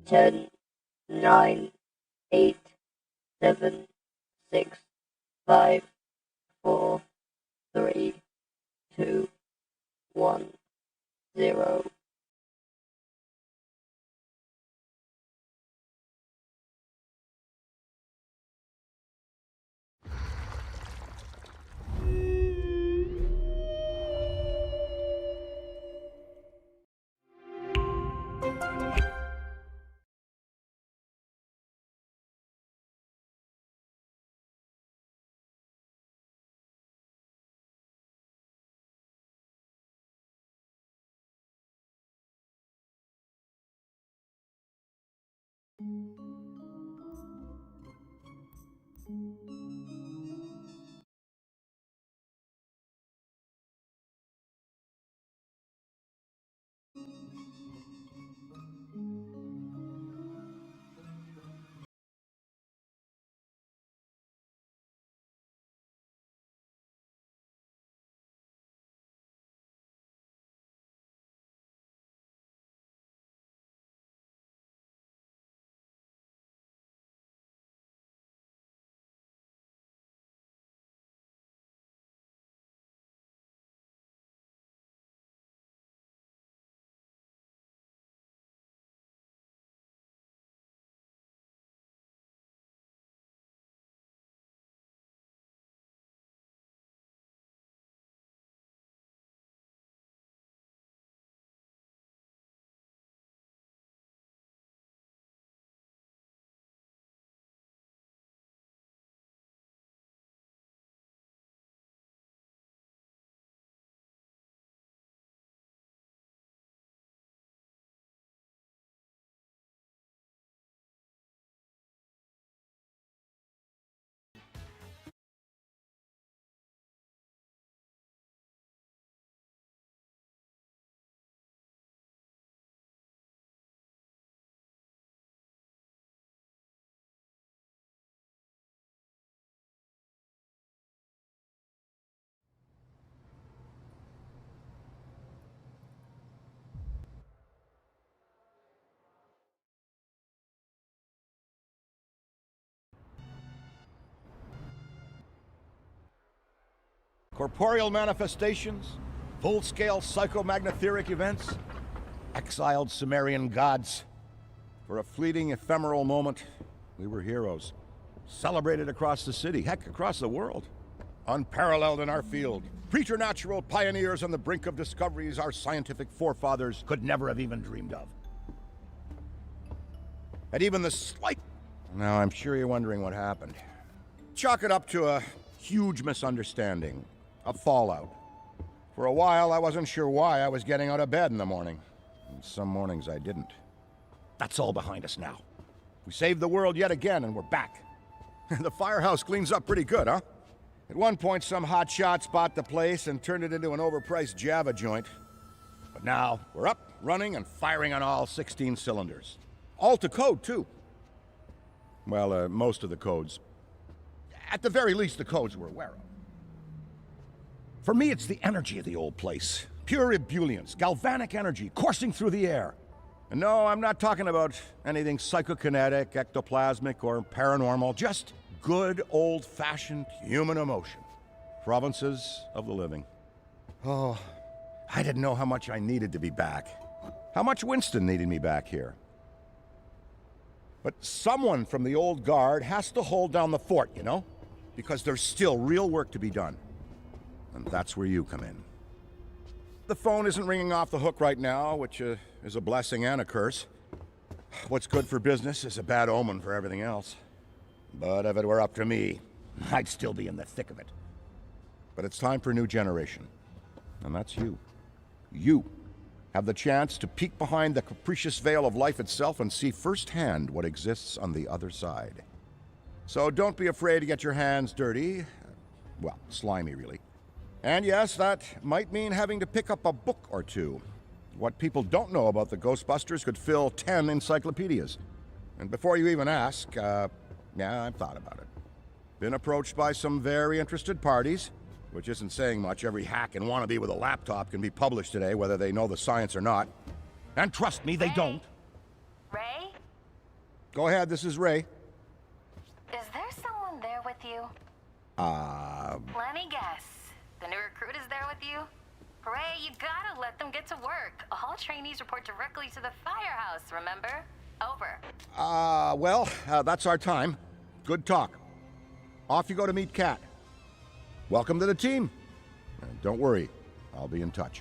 10, 9, 8, 7, 6, 5, 4, 3, 2, 1, 0. Corporeal manifestations, full-scale psychomagnetheric events, exiled Sumerian gods. For a fleeting, ephemeral moment, we were heroes. Celebrated across the city, heck, across the world. Unparalleled in our field. Preternatural pioneers on the brink of discoveries our scientific forefathers could never have even dreamed of. And even the slight... Now, I'm sure you're wondering what happened. Chalk it up to a huge misunderstanding. A fallout. For a while, I wasn't sure why I was getting out of bed in the morning. And some mornings I didn't. That's all behind us now. We saved the world yet again, and we're back. The firehouse cleans up pretty good, huh? At one point, some hotshots bought the place and turned it into an overpriced Java joint. But now, we're up, running, and firing on all 16 cylinders. All to code, too. Well, most of the codes. At the very least, the codes we're aware of. For me, it's the energy of the old place. Pure ebullience, galvanic energy coursing through the air. And no, I'm not talking about anything psychokinetic, ectoplasmic, or paranormal. Just good, old-fashioned human emotion. Provinces of the living. Oh, I didn't know how much I needed to be back. How much Winston needed me back here. But someone from the old guard has to hold down the fort, you know? Because there's still real work to be done. And that's where you come in. The phone isn't ringing off the hook right now, which is a blessing and a curse. What's good for business is a bad omen for everything else. But if it were up to me, I'd still be in the thick of it. But it's time for a new generation. And that's you. You have the chance to peek behind the capricious veil of life itself and see firsthand what exists on the other side. So don't be afraid to get your hands dirty. Well, slimy, really. And yes, that might mean having to pick up a book or two. What people don't know about the Ghostbusters could fill 10 encyclopedias. And before you even ask, yeah, I've thought about it. Been approached by some very interested parties, which isn't saying much. Every hack and wannabe with a laptop can be published today, whether they know the science or not. And trust me, they don't. Ray? Go ahead, this is Ray. Is there someone there with you? Let me guess. The new recruit is there with you? Ray, you gotta let them get to work. All trainees report directly to the firehouse, remember? Over. Well, that's our time. Good talk. Off you go to meet Kat. Welcome to the team. And don't worry, I'll be in touch.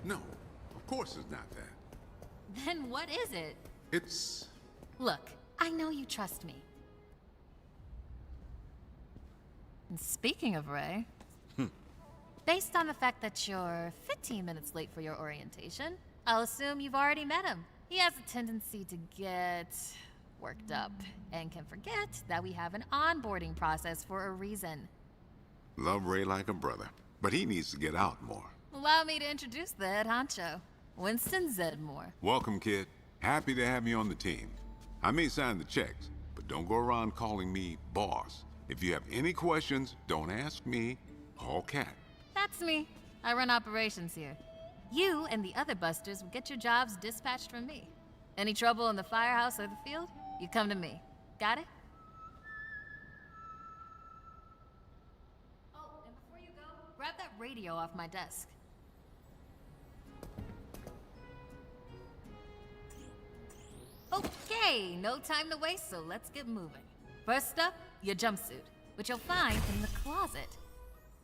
No, of course it's not that. Then what is it? It's... Look, I know you trust me. And speaking of Ray, based on the fact that you're 15 minutes late for your orientation, I'll assume you've already met him. He has a tendency to get worked up and can forget that we have an onboarding process for a reason. Love Ray like a brother, but he needs to get out more. Allow me to introduce the head honcho, Winston Zedmore. Welcome, kid. Happy to have you on the team. I may sign the checks, but don't go around calling me boss. If you have any questions, don't ask me. Call Kat. That's me. I run operations here. You and the other busters will get your jobs dispatched from me. Any trouble in the firehouse or the field, you come to me. Got it? Oh, and before you go, grab that radio off my desk. Okay, no time to waste, so let's get moving. First up, your jumpsuit, which you'll find in the closet.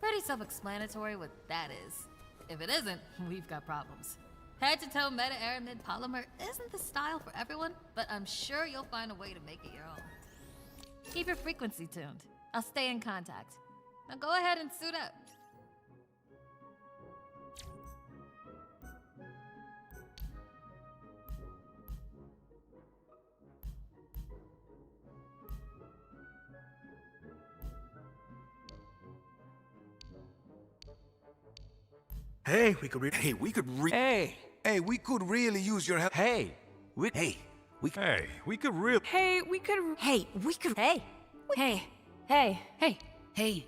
Pretty self-explanatory what that is. If it isn't, we've got problems. Head-to-toe meta-aramid polymer isn't the style for everyone, but I'm sure you'll find a way to make it your own. Keep your frequency tuned. I'll stay in contact. Now go ahead and suit up. Hey, we could really use your help. Hey, we could really. Hey, we could. Hey, we could. Hey, hey, hey, hey, hey,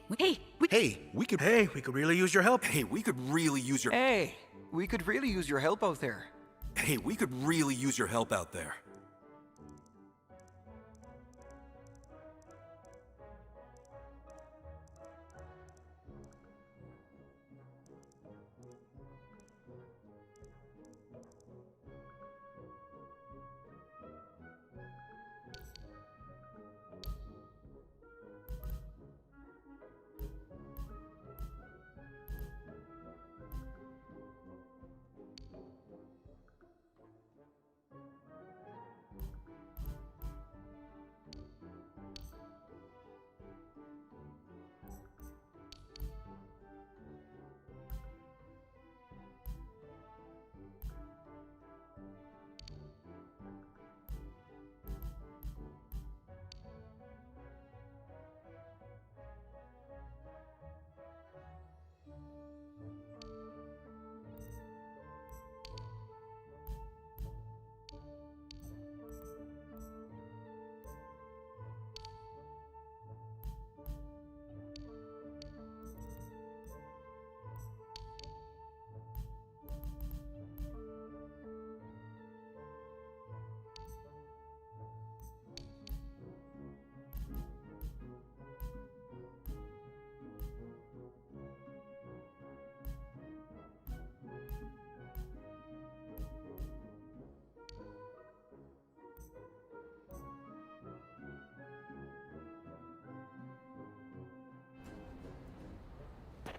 hey, We could really use your help. Hey, we could really use your. Hey, we could really use your help out there. Hey, we could really use your help out there.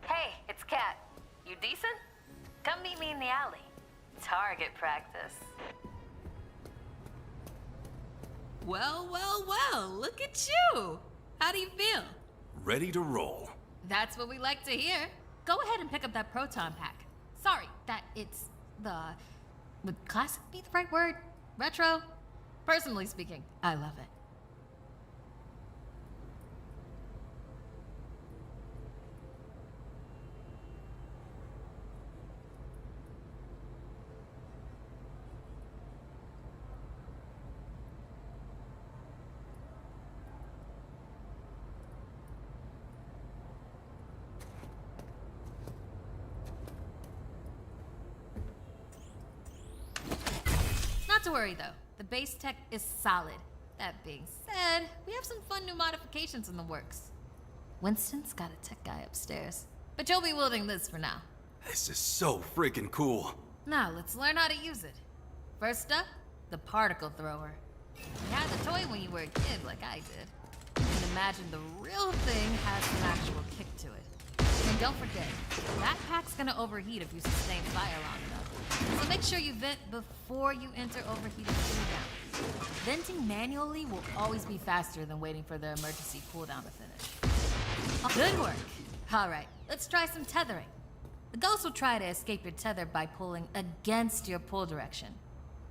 Hey, it's Kat. You decent? Come meet me in the alley. Target practice. Well, look at you! How do you feel? Ready to roll. That's what we like to hear. Go ahead and pick up that proton pack. Sorry, that it's the... Would classic be the right word? Retro? Personally speaking, I love it. Not to worry though, the base tech is solid. That being said, we have some fun new modifications in the works. Winston's got a tech guy upstairs, but you'll be wielding this for now. This is so freaking cool. Now let's learn how to use it. First up, the particle thrower. You had the toy when you were a kid like I did. And imagine the real thing has an actual kick to it. And don't forget, that pack's gonna overheat if you sustain fire long enough. So make sure you vent before you enter overheated cooldown. Venting manually will always be faster than waiting for the emergency cooldown to finish. Good work. Alright, let's try some tethering. The ghost will try to escape your tether by pulling against your pull direction.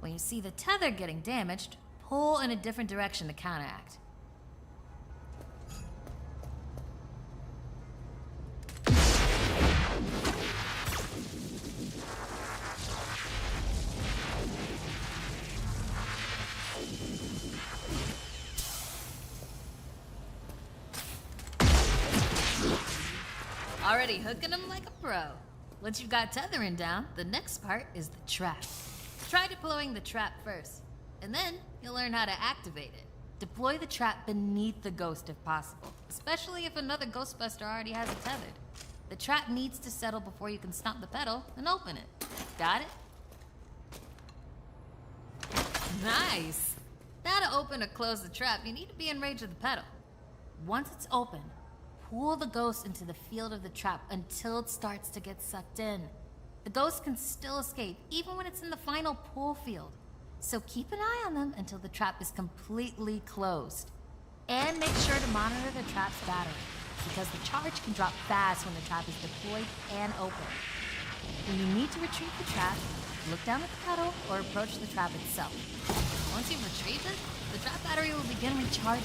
When you see the tether getting damaged, pull in a different direction to counteract. Already hooking them like a pro. Once you've got tethering down, the next part is the trap. Try deploying the trap first, and then you'll learn how to activate it. Deploy the trap beneath the ghost if possible, especially if another Ghostbuster already has it tethered. The trap needs to settle before you can stomp the pedal and open it. Got it? Nice! Now to open or close the trap, you need to be in range of the pedal. Once it's open, pull the ghost into the field of the trap until it starts to get sucked in. The ghost can still escape, even when it's in the final pull field. So keep an eye on them until the trap is completely closed. And make sure to monitor the trap's battery, because the charge can drop fast when the trap is deployed and open. When you need to retrieve the trap, look down at the pedal or approach the trap itself. Once you've retrieved it, the trap battery will begin recharging.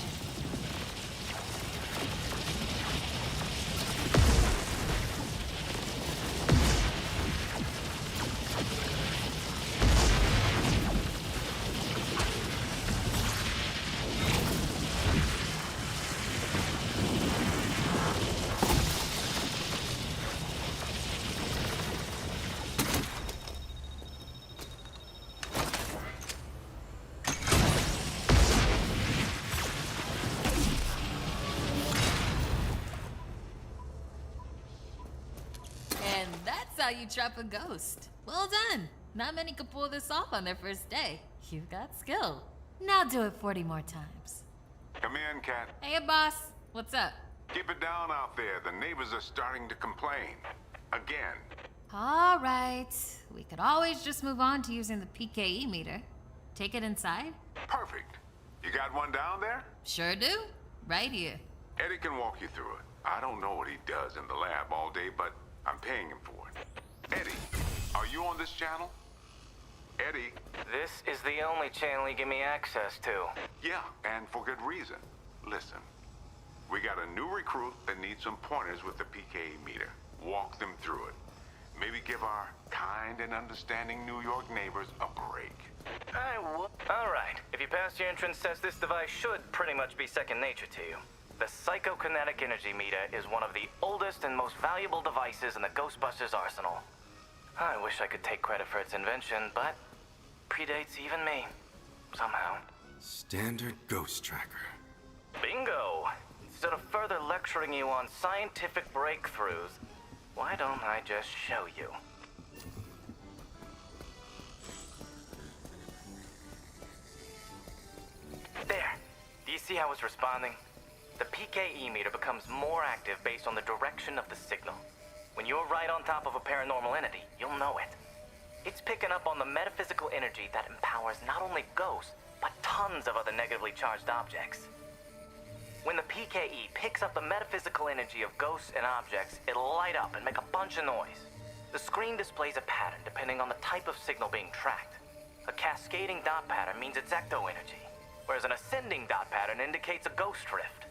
How you trap a ghost. Well done. Not many could pull this off on their first day. You've got skill. Now do it 40 more times. Come in, Cat. Hey, boss. What's up? Keep it down out there. The neighbors are starting to complain. Again. All right. We could always just move on to using the PKE meter. Take it inside? Perfect. You got one down there? Sure do. Right here. Eddie can walk you through it. I don't know what he does in the lab all day, but I'm paying him for it. Eddie, are you on this channel? Eddie? This is the only channel you give me access to. Yeah, and for good reason. Listen, we got a new recruit that needs some pointers with the PKE meter. Walk them through it. Maybe give our kind and understanding New York neighbors a break. All right. If you pass your entrance test, this device should pretty much be second nature to you. The psychokinetic energy meter is one of the oldest and most valuable devices in the Ghostbusters arsenal. I wish I could take credit for its invention, but predates even me, somehow. Standard ghost tracker. Bingo! Instead of further lecturing you on scientific breakthroughs, why don't I just show you? There. Do you see how it's responding? The PKE meter becomes more active based on the direction of the signal. When you're right on top of a paranormal entity, you'll know it. It's picking up on the metaphysical energy that empowers not only ghosts, but tons of other negatively charged objects. When the PKE picks up the metaphysical energy of ghosts and objects, it'll light up and make a bunch of noise. The screen displays a pattern depending on the type of signal being tracked. A cascading dot pattern means it's ecto energy, whereas an ascending dot pattern indicates a ghost drift.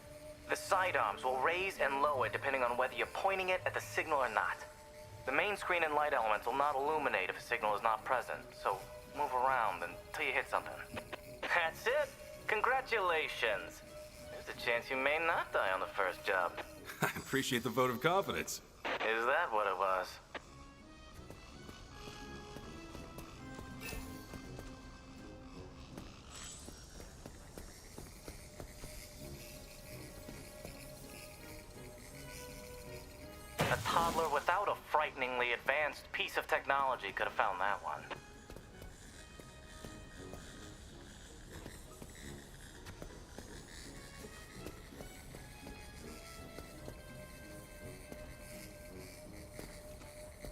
The sidearms will raise and lower depending on whether you're pointing it at the signal or not. The main screen and light elements will not illuminate if a signal is not present, so move around until you hit something. That's it! Congratulations! There's a chance you may not die on the first job. I appreciate the vote of confidence. Is that what it was? A toddler without a frighteningly advanced piece of technology could have found that one.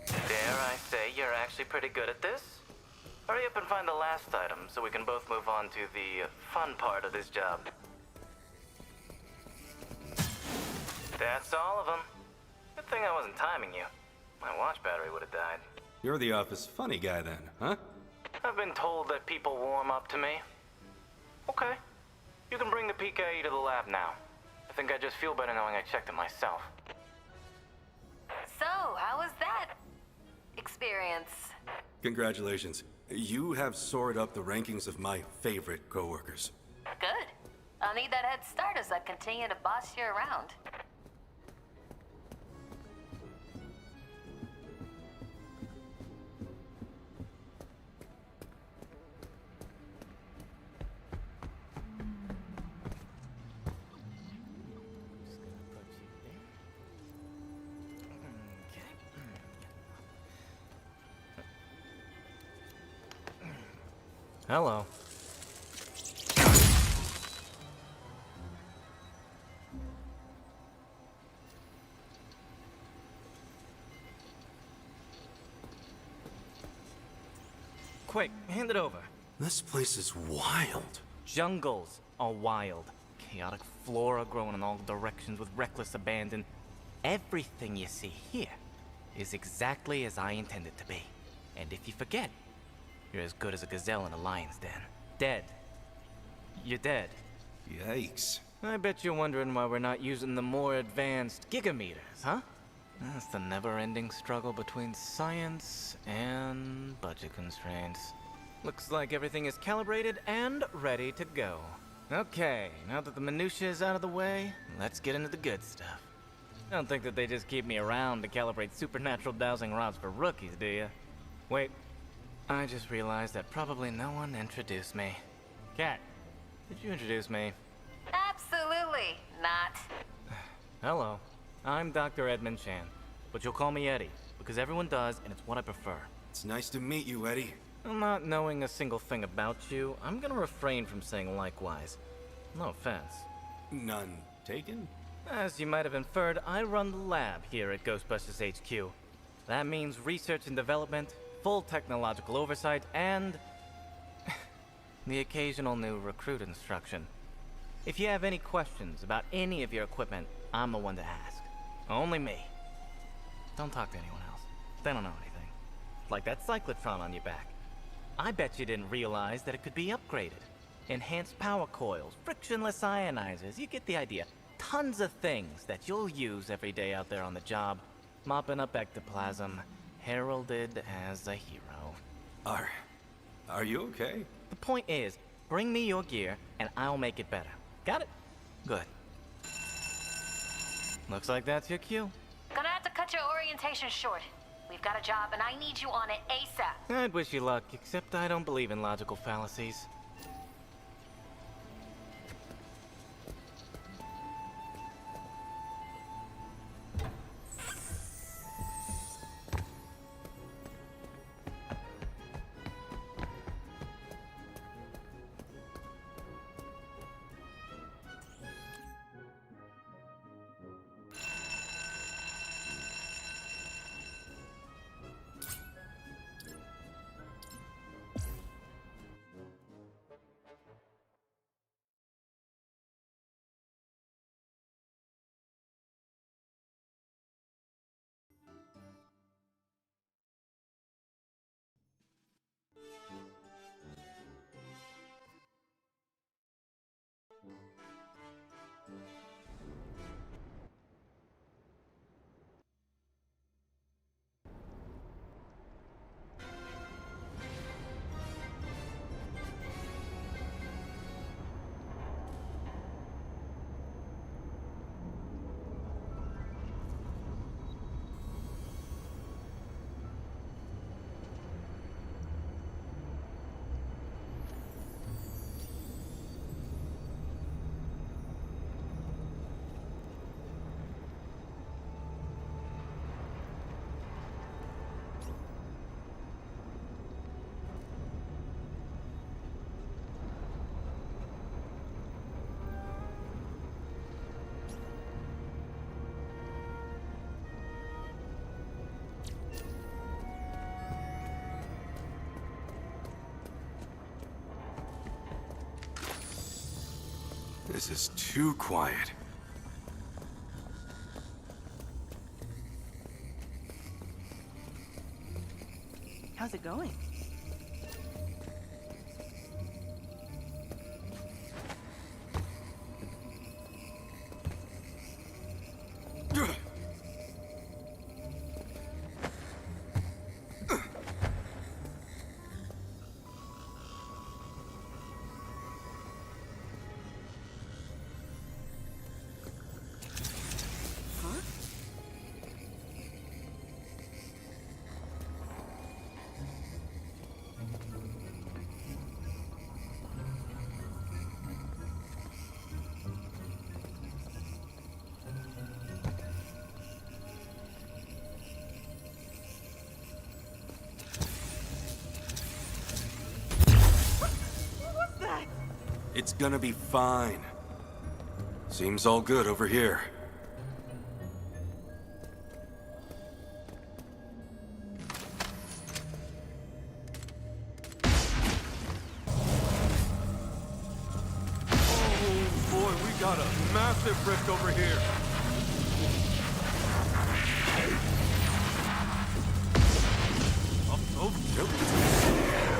Dare I say you're actually pretty good at this? Hurry up and find the last item so we can both move on to the fun part of this job. That's all of them. Good thing I wasn't timing you. My watch battery would have died. You're the office funny guy then, huh? I've been told that people warm up to me. Okay. You can bring the PKE to the lab now. I think I just feel better knowing I checked it myself. So, how was that experience? Congratulations. You have soared up the rankings of my favorite coworkers. Good. I'll need that head start as I continue to boss you around. Hello. Quick, hand it over. This place is wild. Jungles are wild. Chaotic flora growing in all directions with reckless abandon. Everything you see here is exactly as I intended to be. And if you forget, you're as good as a gazelle in a lion's den. Dead. You're dead. Yikes. I bet you're wondering why we're not using the more advanced gigameters, huh? That's the never-ending struggle between science and budget constraints. Looks like everything is calibrated and ready to go. Okay, now that the minutiae is out of the way, let's get into the good stuff. I don't think that they just keep me around to calibrate supernatural dowsing rods for rookies, do you? Wait, I just realized that probably no one introduced me. Kat, did you introduce me? Absolutely not. Hello, I'm Dr. Edmund Chan, but you'll call me Eddie, because everyone does, and it's what I prefer. It's nice to meet you, Eddie. Not knowing a single thing about you, I'm gonna refrain from saying likewise. No offense. None taken? As you might have inferred, I run the lab here at Ghostbusters HQ. That means research and development, full technological oversight, and the occasional new recruit instruction. If you have any questions about any of your equipment, I'm the one to ask. Only me. Don't talk to anyone else. They don't know anything. Like that cyclotron on your back. I bet you didn't realize that it could be upgraded. Enhanced power coils, frictionless ionizers, you get the idea. Tons of things that you'll use every day out there on the job. Mopping up ectoplasm, heralded as a hero. Are you okay? The point is, bring me your gear and I'll make it better. Got it? Good. Looks like that's your cue. Gonna have to cut your orientation short. We've got a job and I need you on it ASAP. I'd wish you luck, except I don't believe in logical fallacies. This is too quiet. How's it going? It's gonna be fine. Seems all good over here. Oh boy, we got a massive rift over here. Oh, nope.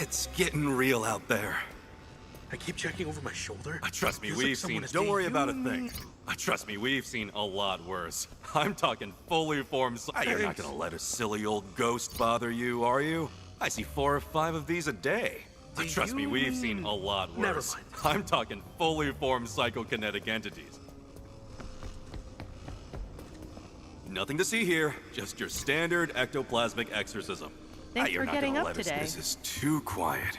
It's getting real out there. I keep checking over my shoulder. Trust me, Feels like we've someone seen. is Don't worry taking- about a thing. Trust me, we've seen a lot worse. I'm talking fully formed. You're not gonna let a silly old ghost bother you, are you? I see 4 or 5 of these a day. Trust me, we've seen a lot Never worse. mind. I'm talking fully formed psychokinetic entities. Nothing to see here, just your standard ectoplasmic exorcism. Thanks You're for not getting gonna up let us- today. This is too quiet.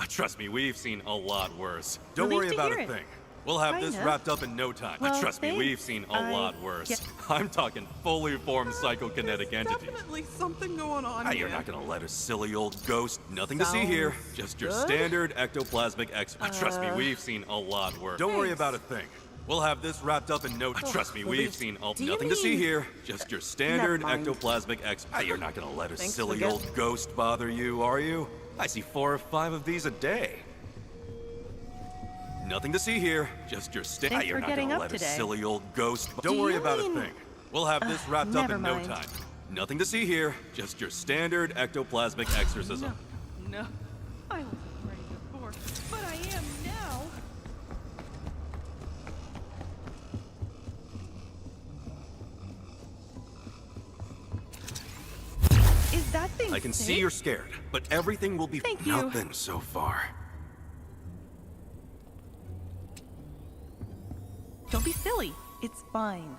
Trust me, we've seen a lot worse. Don't Relieved worry to about hear a it. thing. We'll have this Kinda. wrapped up in no time. Well, Trust me, we've thanks. seen a I lot worse. get- I'm talking fully formed psychokinetic entities. Definitely something going on You're not gonna let a silly old ghost. Nothing to see here, just your standard ectoplasmic exorcism. Trust me, we've seen a lot worse. Don't worry about a thing. We'll have this wrapped up in no time. Trust me, we've seen a Nothing to see here, just your standard Never mind. ectoplasmic exorcism. You're not gonna let a Thanks silly for old ghost bother you, are you? I see 4 or 5 of these a day. Nothing to see here, just your Thanks You're for not getting gonna up let today. a silly old ghost. Don't Do worry you about a mean- thing. We'll have this wrapped up never in no mind. time. Nothing to see here, just your standard ectoplasmic exorcism. No, I wasn't ready before, but I am now. Is that thing I can see sick? you're scared, but everything will be Thank you. nothing so far. Don't be silly. It's fine.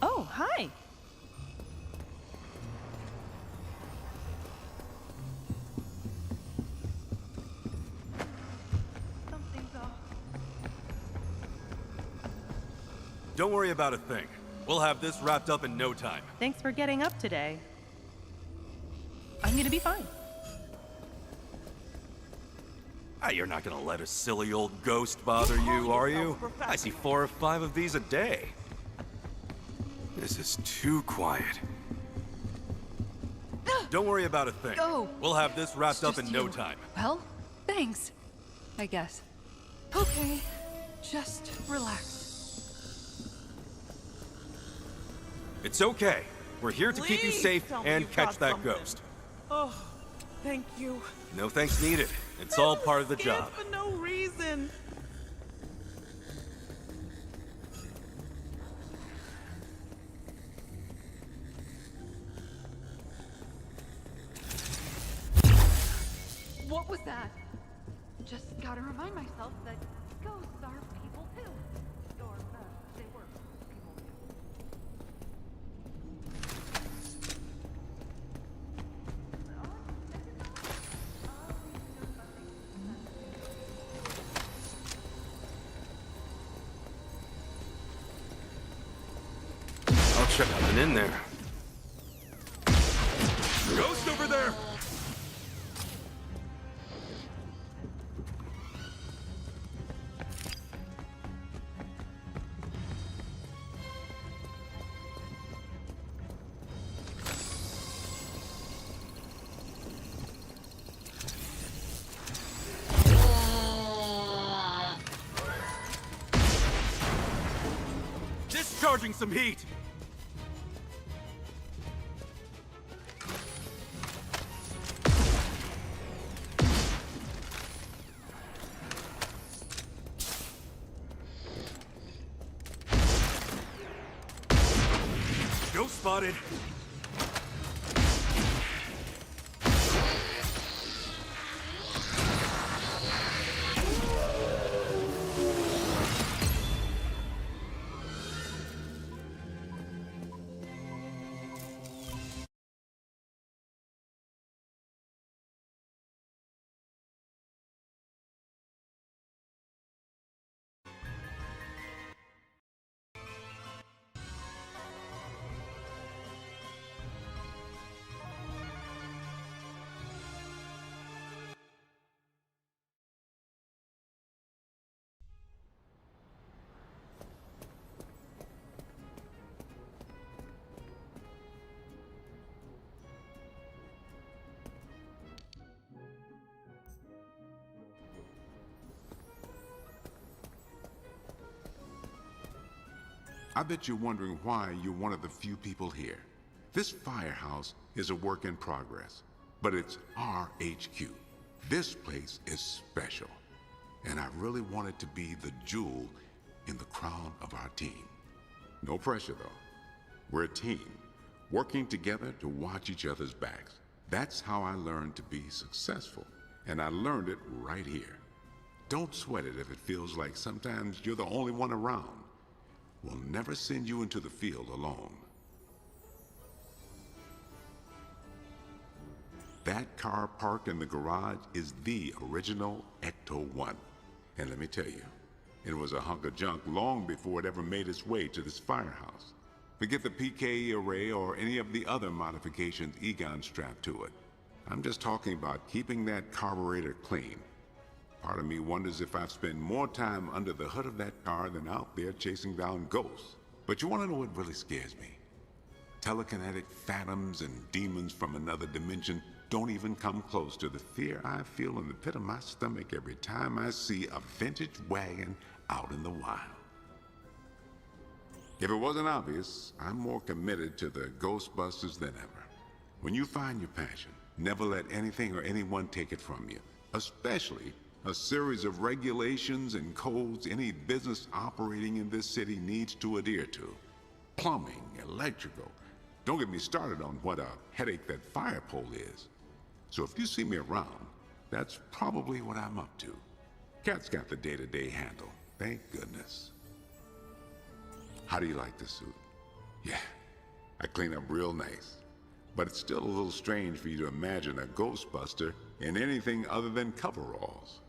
Oh, hi. Something's off. Don't worry about a thing. We'll have this wrapped up in no time. Thanks for getting up today. I'm gonna be fine. You're not gonna let a silly old ghost bother you, are you? I see 4 or 5 of these a day. This is too quiet. Don't worry about a thing. Oh. We'll have this wrapped up in Just no you. time. Well, thanks. I guess. Okay. Just relax. It's okay. We're here to keep you Please safe tell me and you've catch got that something. ghost. Oh, thank you. No thanks needed. It's all part of the Scared job. for no reason. What was that? Just gotta remind myself that ghosts are people too. Or, they were people too. Check nothing in there. Ghost over there! Discharging some heat! Ghost spotted! I bet you're wondering why you're one of the few people here. This firehouse is a work in progress, but it's our HQ. This place is special, and I really want it to be the jewel in the crown of our team. No pressure, though. We're a team, working together to watch each other's backs. That's how I learned to be successful, and I learned it right here. Don't sweat it if it feels like sometimes you're the only one around. We'll never send you into the field alone. That car parked in the garage is the original Ecto-1. And let me tell you, it was a hunk of junk long before it ever made its way to this firehouse. Forget the PKE array or any of the other modifications Egon strapped to it. I'm just talking about keeping that carburetor clean. Part of me wonders if I've spent more time under the hood of that car than out there chasing down ghosts. But you want to know what really scares me? Telekinetic phantoms and demons from another dimension don't even come close to the fear I feel in the pit of my stomach every time I see a vintage wagon out in the wild. If it wasn't obvious, I'm more committed to the Ghostbusters than ever. When you find your passion, never let anything or anyone take it from you, especially a series of regulations and codes any business operating in this city needs to adhere to. Plumbing, electrical. Don't get me started on what a headache that fire pole is. So if you see me around, that's probably what I'm up to. Cat's got the day-to-day handle, thank goodness. How do you like this suit? Yeah, I clean up real nice. But it's still a little strange for you to imagine a Ghostbuster in anything other than coveralls.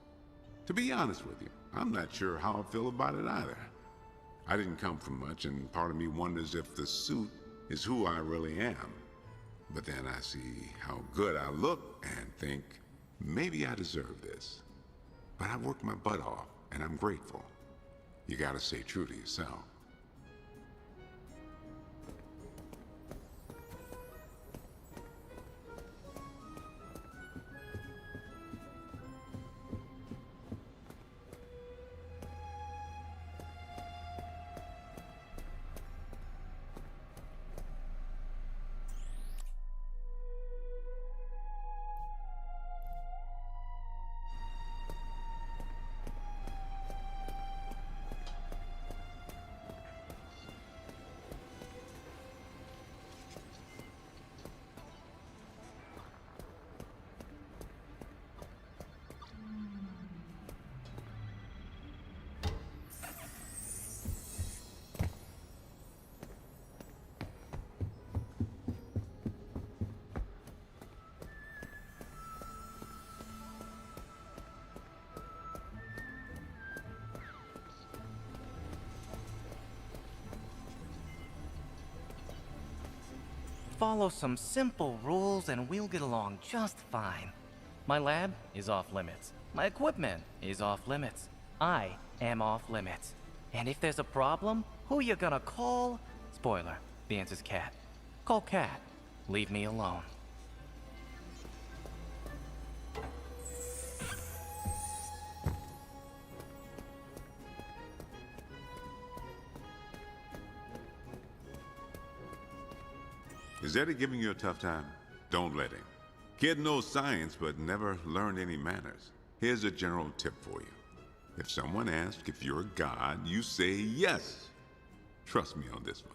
To be honest with you, I'm not sure how I feel about it either. I didn't come from much, and part of me wonders if the suit is who I really am. But then I see how good I look and think, maybe I deserve this. But I worked my butt off, and I'm grateful. You gotta stay true to yourself. Follow some simple rules and we'll get along just fine. My lab is off limits. My equipment is off limits. I am off limits. And if there's a problem, who you gonna call? Spoiler, the answer's Cat. Call Cat. Leave me alone. Is Eddie giving you a tough time? Don't let him. Kid knows science, but never learned any manners. Here's a general tip for you. If someone asks if you're a god, you say yes. Trust me on this one.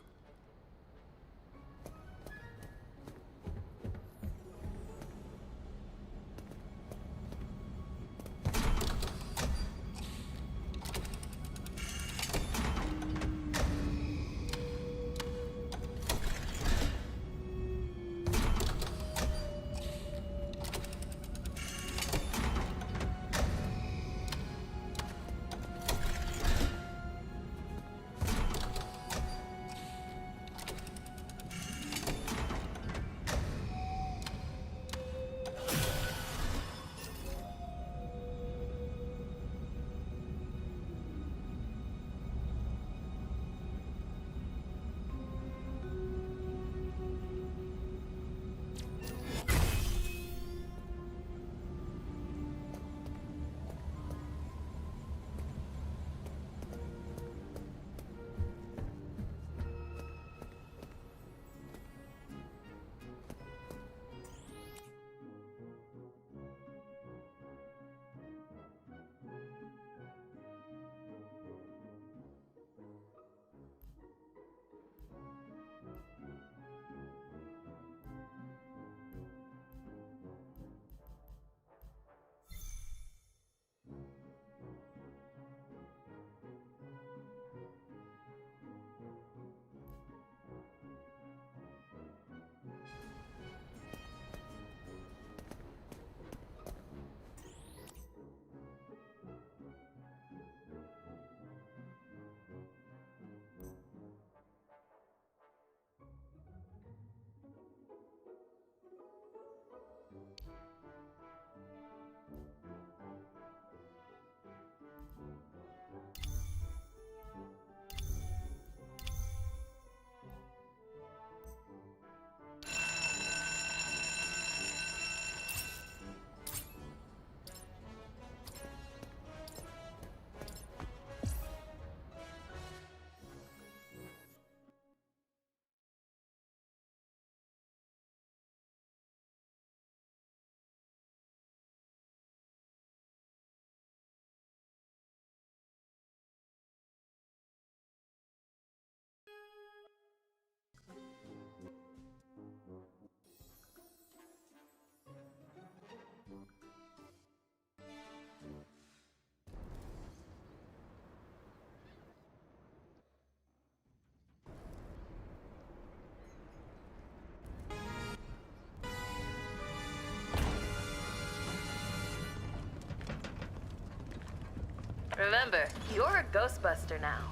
Remember, you're a Ghostbuster now.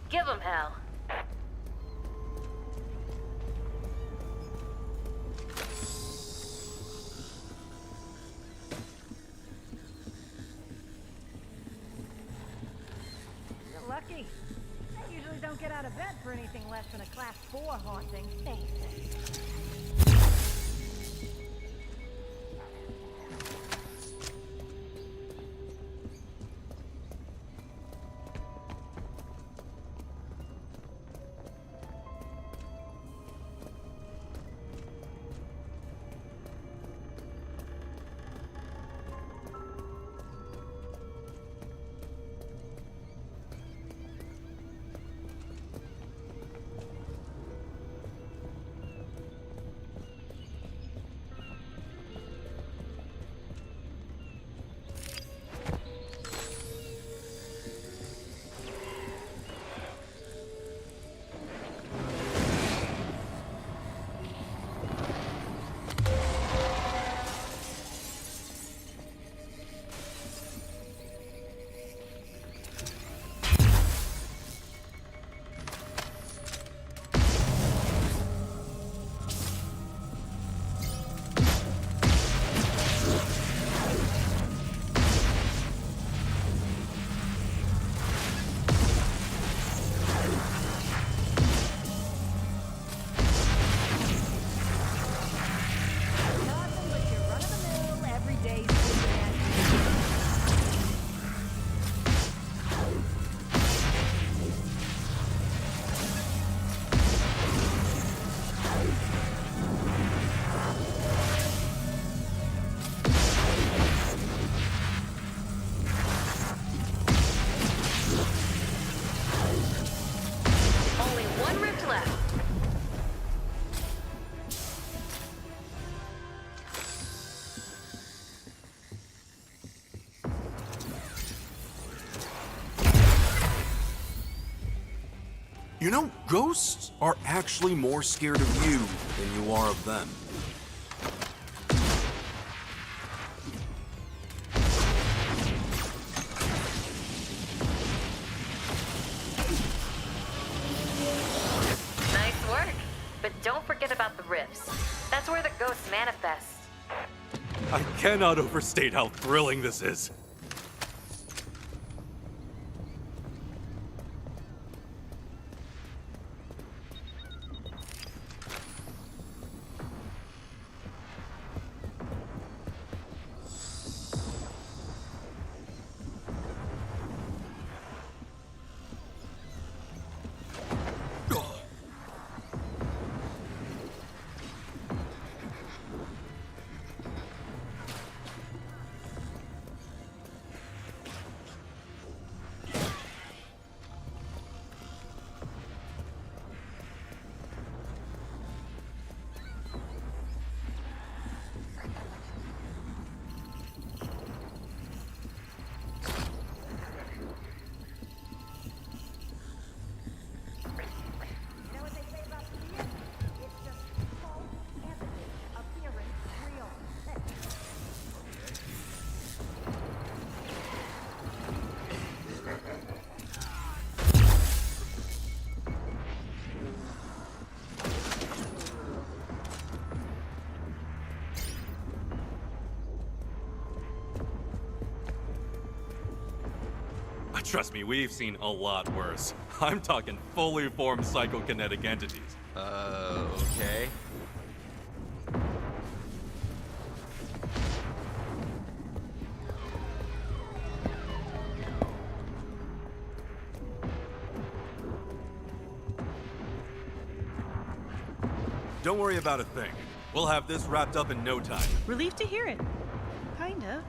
Give 'em hell. You're lucky. I usually don't get out of bed for anything less than a Class 4 haunting. You know, ghosts are actually more scared of you than you are of them. Nice work. But don't forget about the rifts. That's where the ghosts manifest. I cannot overstate how thrilling this is. Trust me, we've seen a lot worse. I'm talking fully formed psychokinetic entities. Okay. Don't worry about a thing. We'll have this wrapped up in no time. Relieved to hear it. Kinda.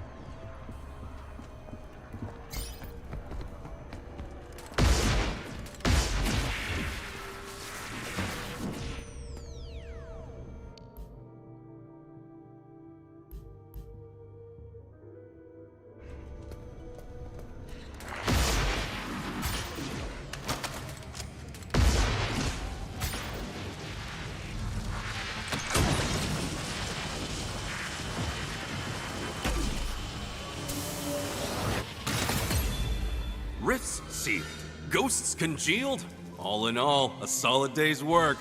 Rifts sealed, ghosts congealed. All in all, a solid day's work.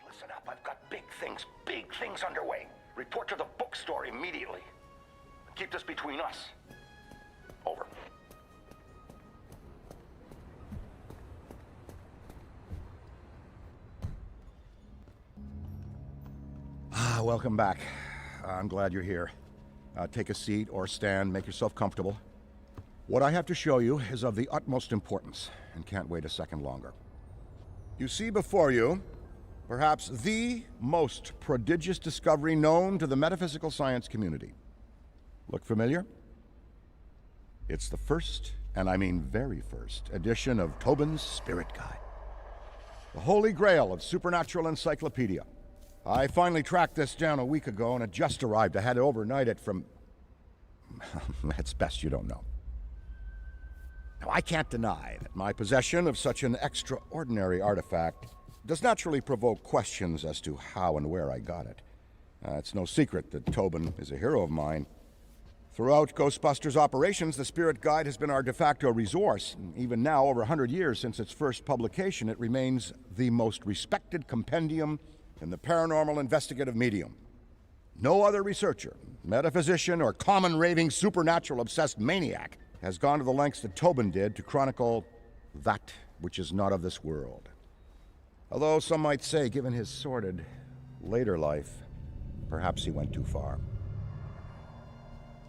Listen up, I've got big things underway. Report to the bookstore immediately. Keep this between us. Over. Welcome back. I'm glad you're here. Take a seat or stand, make yourself comfortable. What I have to show you is of the utmost importance, and can't wait a second longer. You see before you perhaps the most prodigious discovery known to the metaphysical science community. Look familiar? It's the first, and I mean very first, edition of Tobin's Spirit Guide. The holy grail of supernatural encyclopedia. I finally tracked this down a week ago, and it just arrived. I had to overnight it from... It's best you don't know. Now, I can't deny that my possession of such an extraordinary artifact does naturally provoke questions as to how and where I got it. It's no secret that Tobin is a hero of mine. Throughout Ghostbusters operations, the Spirit Guide has been our de facto resource. Even now, over 100 years since its first publication, it remains the most respected compendium in the paranormal investigative medium. No other researcher, metaphysician, or common raving supernatural-obsessed maniac has gone to the lengths that Tobin did to chronicle that which is not of this world. Although some might say, given his sordid later life, perhaps he went too far.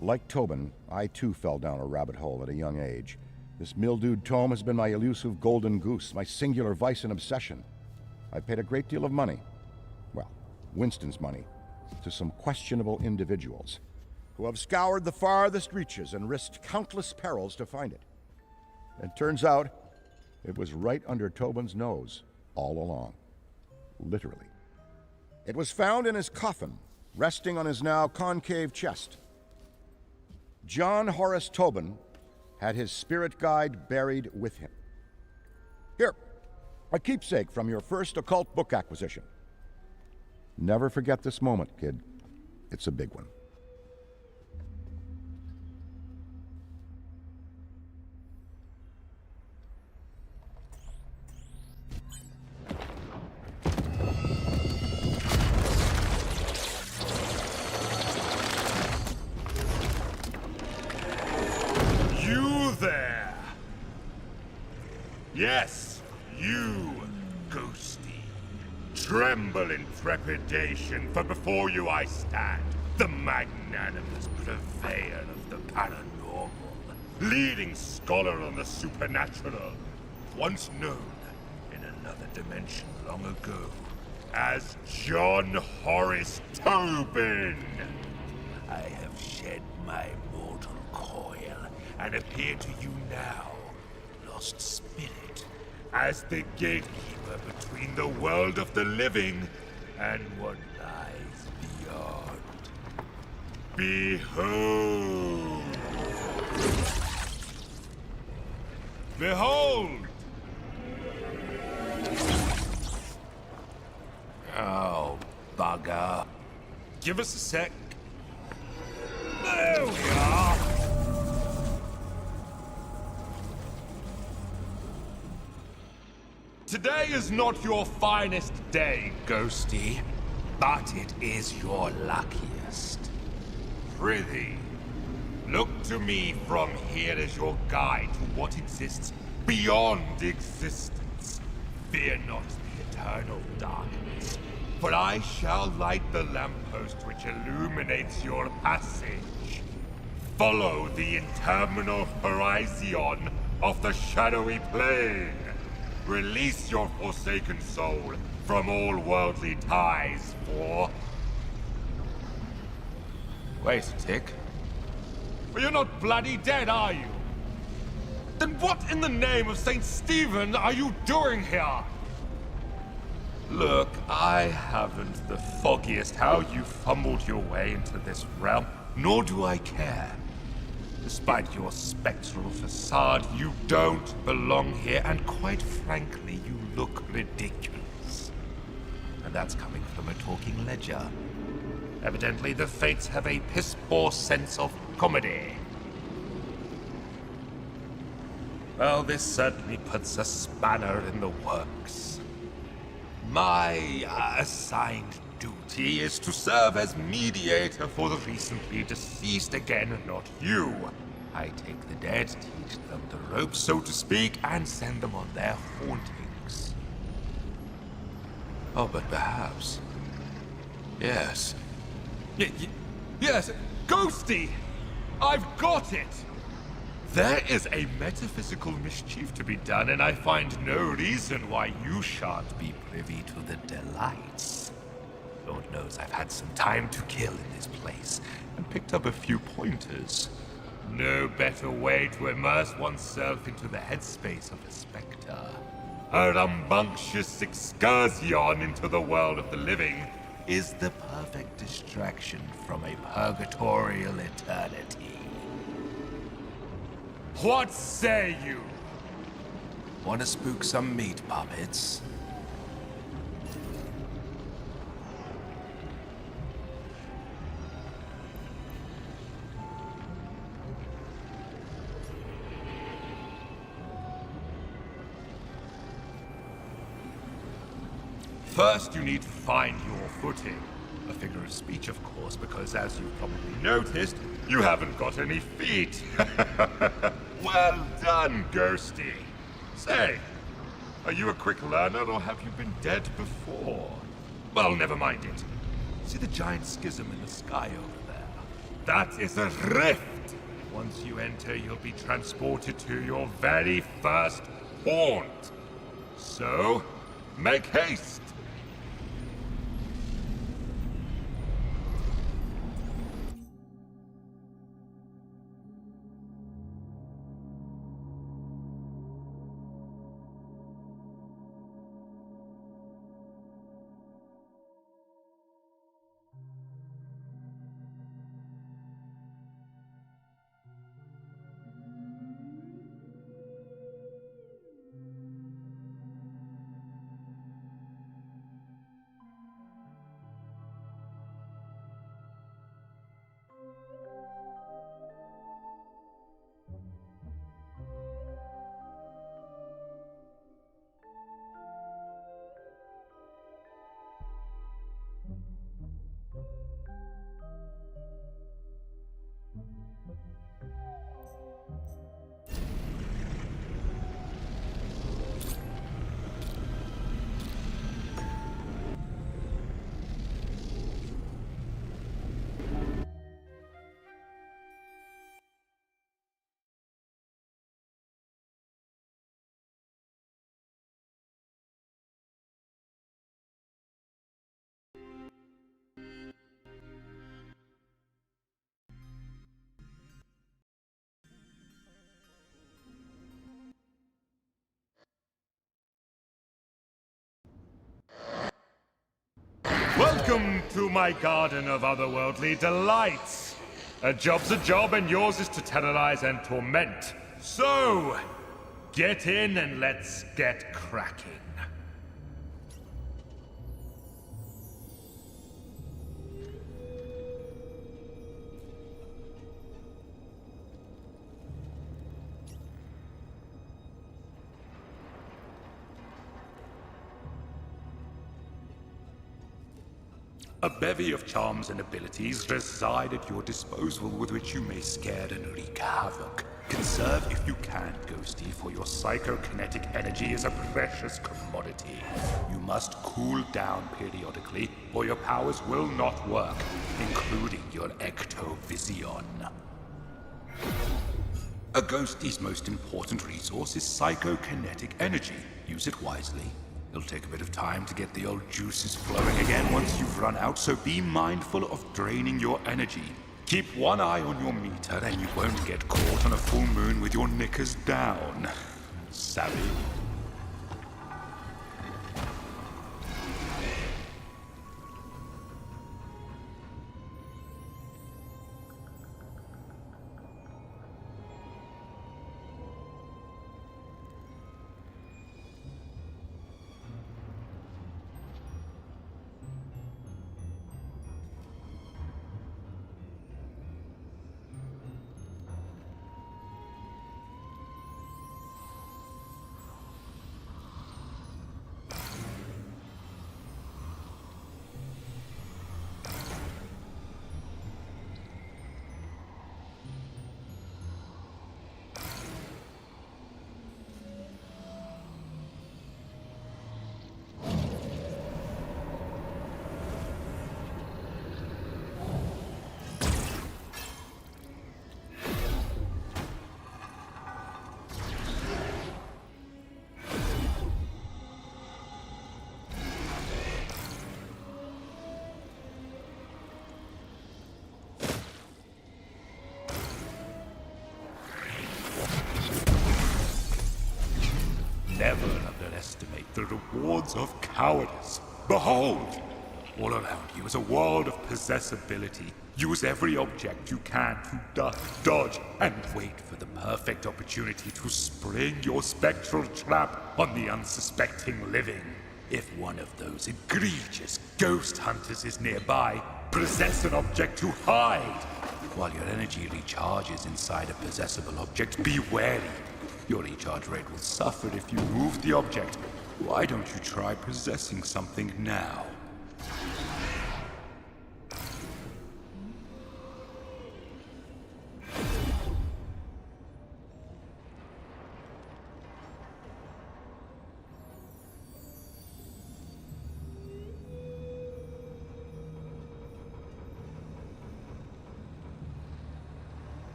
Like Tobin, I too fell down a rabbit hole at a young age. This mildewed tome has been my elusive golden goose, my singular vice and obsession. I paid a great deal of money, well, Winston's money, to some questionable individuals who have scoured the farthest reaches and risked countless perils to find it. It turns out it was right under Tobin's nose all along, literally. It was found in his coffin, resting on his now concave chest. John Horace Tobin had his spirit guide buried with him. Here, a keepsake from your first occult book acquisition. Never forget this moment, kid. It's a big one. Yes, you, Ghosty. Tremble in trepidation, for before you I stand, the magnanimous purveyor of the paranormal, leading scholar on the supernatural, once known in another dimension long ago as John Horace Tobin. I have shed my mortal coil and appear to you now, lost spirit, as the gatekeeper between the world of the living and what lies beyond. Behold! Behold! Oh, bugger. Give us a sec. There we are! Today is not your finest day, Ghosty, but it is your luckiest. Prithee, look to me from here as your guide to what exists beyond existence. Fear not the eternal darkness, for I shall light the lamppost which illuminates your passage. Follow the interminable horizon of the shadowy plane. Release your forsaken soul from all worldly ties, for... Wait a tick. Well, you're not bloody dead, are you? Then what in the name of St. Stephen are you doing here? Look, I haven't the foggiest how you fumbled your way into this realm, nor do I care. Despite your spectral facade, you don't belong here, and quite frankly, you look ridiculous. And that's coming from a talking ledger. Evidently, the fates have a piss-poor sense of comedy. Well, this certainly puts a spanner in the works. My assigned duty is to serve as mediator for the recently deceased again, not you. I take the dead, teach them the ropes, so to speak, and send them on their hauntings. Oh, but perhaps... Yes. Yes, Ghosty! I've got it! There is a metaphysical mischief to be done, and I find no reason why you shan't be privy to the delights. Lord knows I've had some time to kill in this place, and picked up a few pointers. No better way to immerse oneself into the headspace of a spectre. A rambunctious excursion into the world of the living is the perfect distraction from a purgatorial eternity. What say you? Want to spook some meat puppets? First, you need to find your footing. A figure of speech, of course, because as you've probably noticed, you haven't got any feet. Well done, Ghosty. Say, are you a quick learner or have you been dead before? Well, never mind it. See the giant schism in the sky over there? That is a rift. Once you enter, you'll be transported to your very first haunt. So, make haste. Welcome to my garden of otherworldly delights. A job's a job, and yours is to terrorize and torment. So, get in and let's get cracking. A bevy of charms and abilities reside at your disposal with which you may scare and wreak havoc. Conserve if you can, Ghosty, for your psychokinetic energy is a precious commodity. You must cool down periodically, or your powers will not work, including your ectovision. A Ghosty's most important resource is psychokinetic energy. Use it wisely. It'll take a bit of time to get the old juices flowing again once you've run out, so be mindful of draining your energy. Keep one eye on your meter and you won't get caught on a full moon with your knickers down. Savvy? Never underestimate the rewards of cowardice. Behold, All around you is a world of possessibility. Use every object you can to duck, dodge, and wait for the perfect opportunity to spring your spectral trap on the unsuspecting living. If one of those egregious ghost hunters is nearby, possess an object to hide. While your energy recharges inside a possessible object, be wary. Your recharge rate will suffer if you move the object. Why don't you try possessing something now?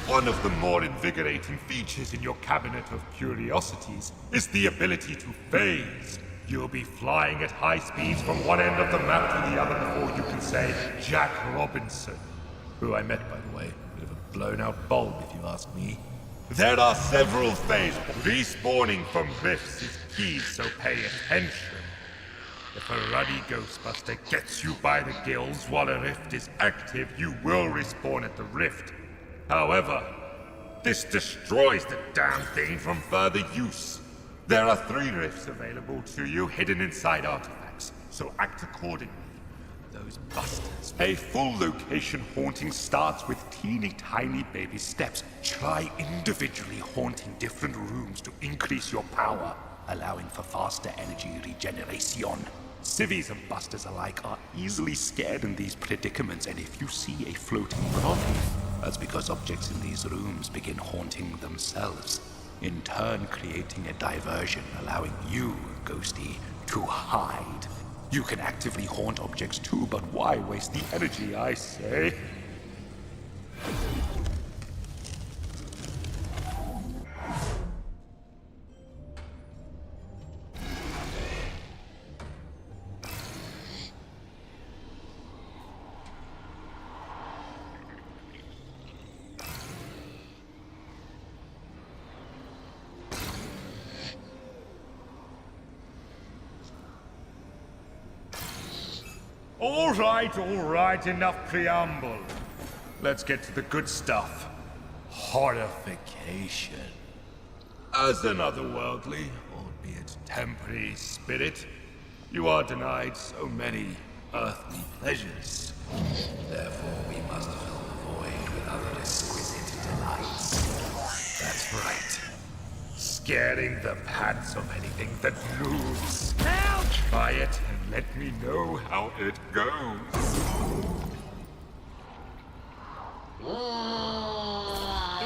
One of the more invigorating features in your cabinet of curiosities is the ability to phase. You'll be flying at high speeds from one end of the map to the other before you can say Jack Robinson, who I met, by the way. Bit of a blown-out bulb, if you ask me. There are several phases. Respawning from rifts is key, so pay attention. If a ruddy Ghostbuster gets you by the gills while a rift is active, you will respawn at the rift. However, this destroys the damn thing from further use. There are 3 rifts available to you hidden inside artifacts, so act accordingly. Those busters. A full location haunting starts with teeny tiny baby steps. Try individually haunting different rooms to increase your power, allowing for faster energy regeneration. Civvies and busters alike are easily scared in these predicaments, and if you see a floating proton, that's because objects in these rooms begin haunting themselves, in turn creating a diversion, allowing you, Ghosty, to hide. You can actively haunt objects too, but why waste the energy, I say? All right, enough preamble. Let's get to the good stuff. Horrification. As an otherworldly, albeit temporary spirit, you are denied so many earthly pleasures. Therefore, we must fill the void with other exquisite delights. That's right. Scaring the pants of anything that moves. Help! Try it and let me know how it goes.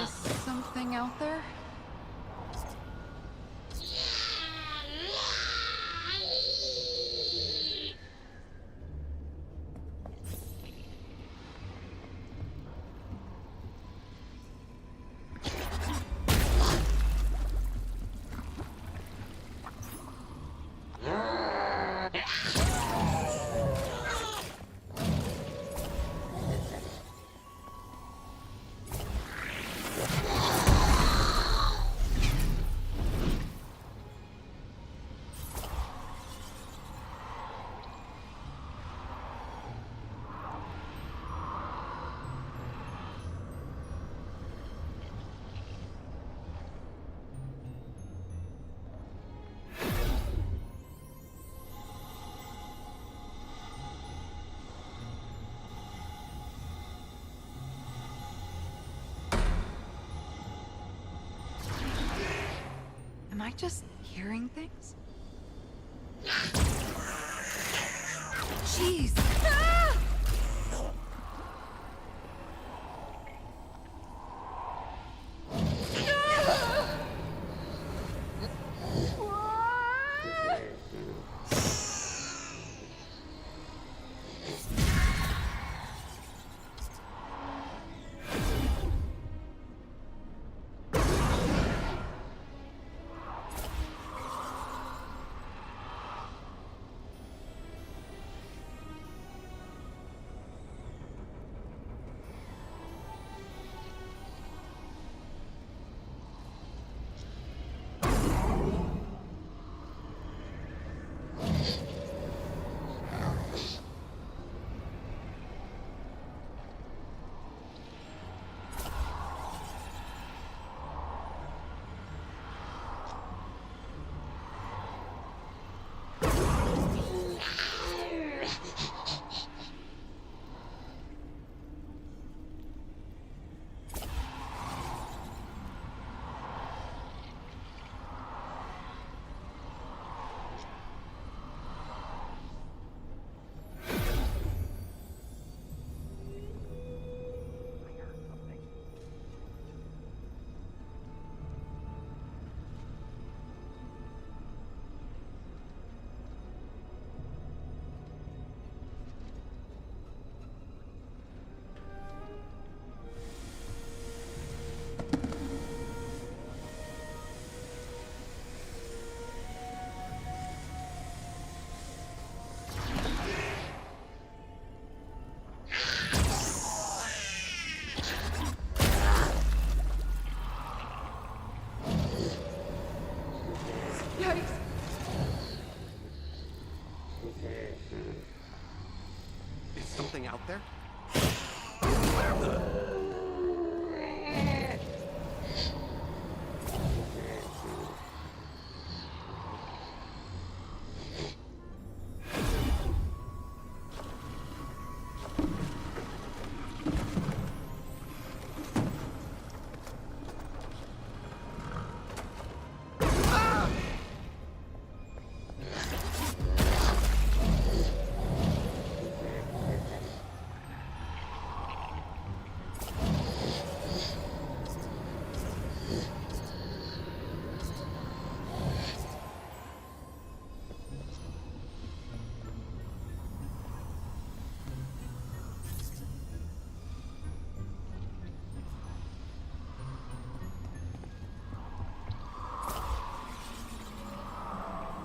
Is something out there? I just hearing things? Jeez. Ah! Is something out there?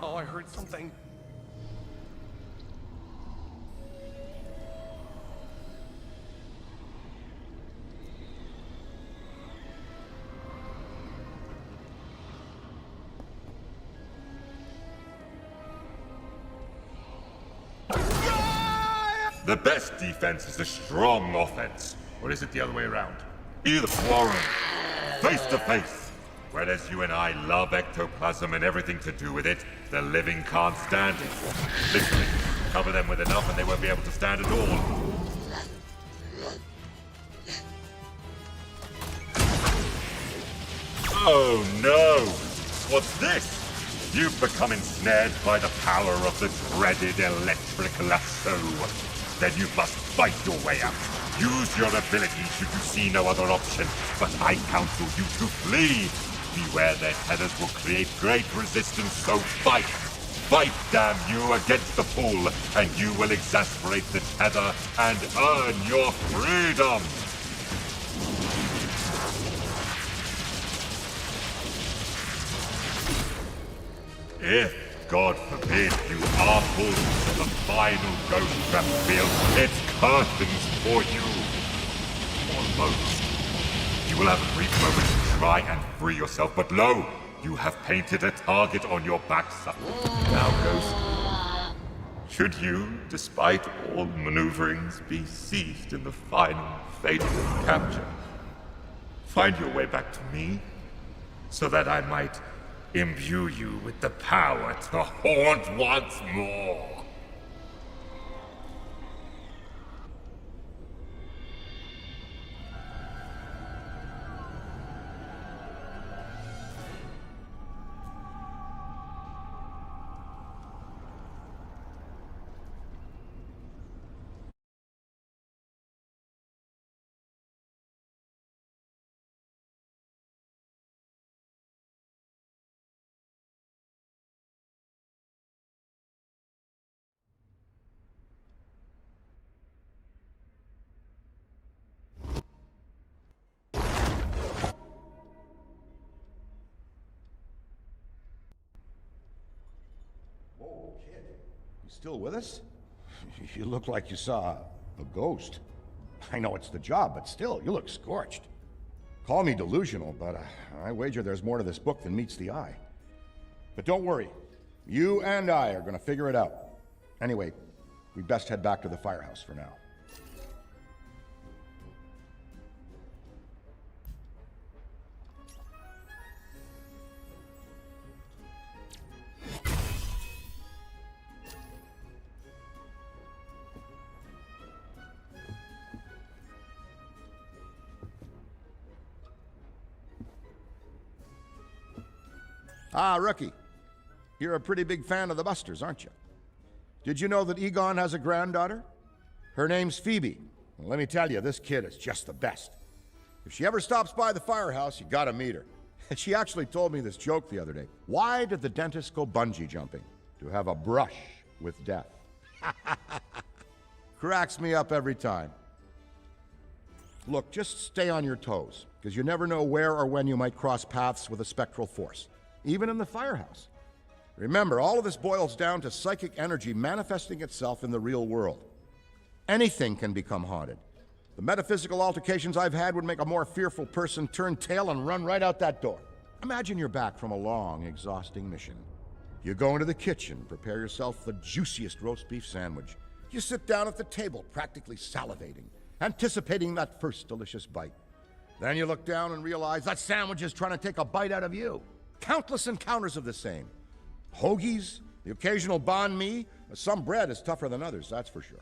Oh, I heard something. The best defense is a strong offense. Or is it the other way around? Either quarrel, face to face. Whereas you and I love ectoplasm and everything to do with it, the living can't stand it. Literally, cover them with enough and they won't be able to stand at all. Oh no! What's this? You've become ensnared by the power of the dreaded electric lasso. Then you must fight your way out. Use your ability should you see no other option, but I counsel you to flee. Beware their tethers will create great resistance, so fight! Fight, damn you, against the pull, and you will exasperate the tether and earn your freedom! If, God forbid, you are pulled to the final ghost trap field, it's curtains for you. Almost. You will have a brief moment to try and free yourself, but lo! You have painted a target on your backside. Now, Ghost, should you, despite all maneuverings, be seized in the final fate of capture, find your way back to me, so that I might imbue you with the power to haunt once more. You still with us? You look like you saw a ghost. I know it's the job, but still, you look scorched. Call me delusional, but I wager there's more to this book than meets the eye. But don't worry. You and I are gonna figure it out. Anyway, we'd best head back to the firehouse for now. Ah, rookie. You're a pretty big fan of the Busters, aren't you? Did you know that Egon has a granddaughter? Her name's Phoebe. Well, let me tell you, this kid is just the best. If she ever stops by the firehouse, you gotta meet her. She actually told me this joke the other day. Why did the dentist go bungee jumping? To have a brush with death. Cracks me up every time. Look, just stay on your toes, because you never know where or when you might cross paths with a spectral force, even in the firehouse. Remember, all of this boils down to psychic energy manifesting itself in the real world. Anything can become haunted. The metaphysical altercations I've had would make a more fearful person turn tail and run right out that door. Imagine you're back from a long, exhausting mission. You go into the kitchen, prepare yourself the juiciest roast beef sandwich. You sit down at the table, practically salivating, anticipating that first delicious bite. Then you look down and realize that sandwich is trying to take a bite out of you. Countless encounters of the same. Hoagies, the occasional banh mi. Some bread is tougher than others, that's for sure.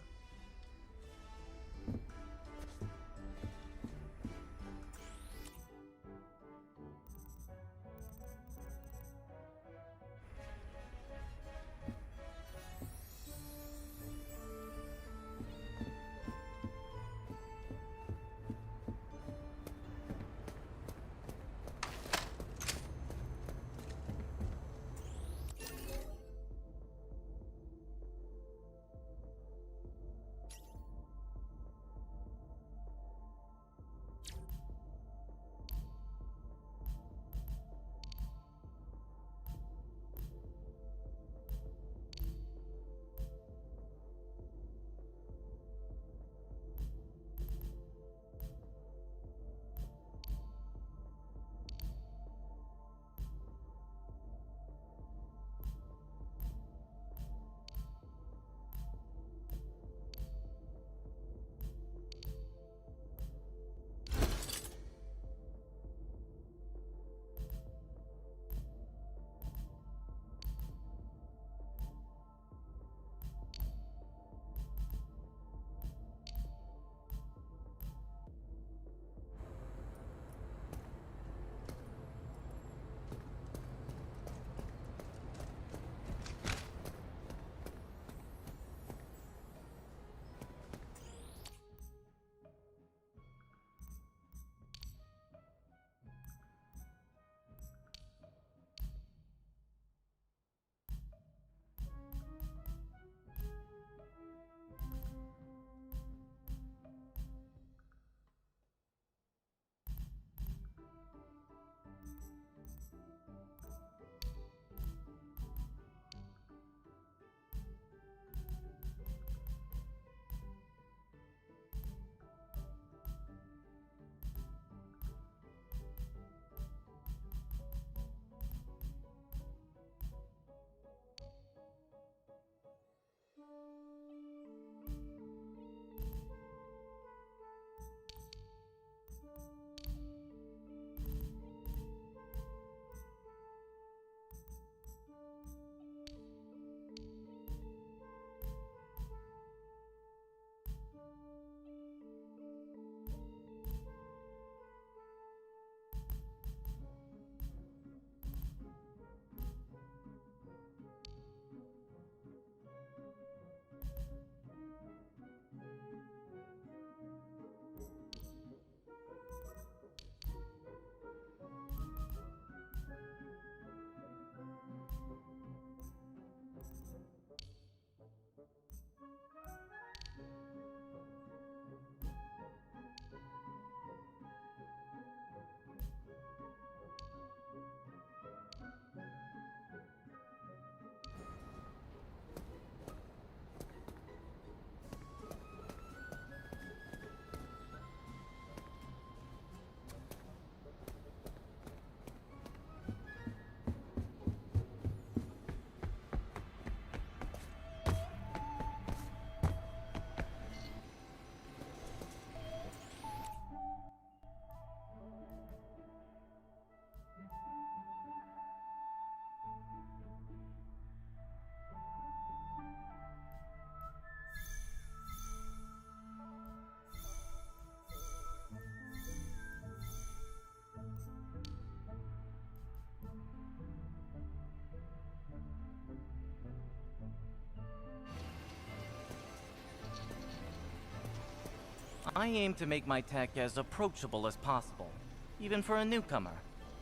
I aim to make my tech as approachable as possible, even for a newcomer,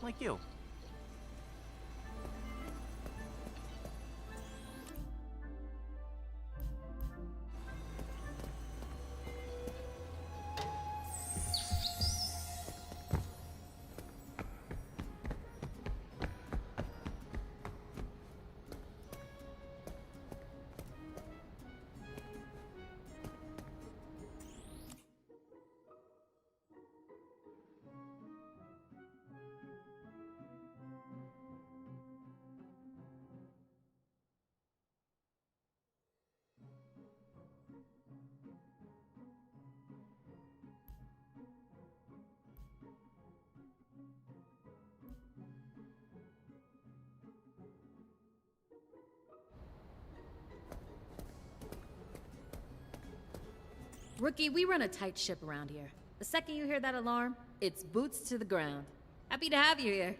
like you. Rookie, we run a tight ship around here. The second you hear that alarm, it's boots to the ground. Happy to have you here.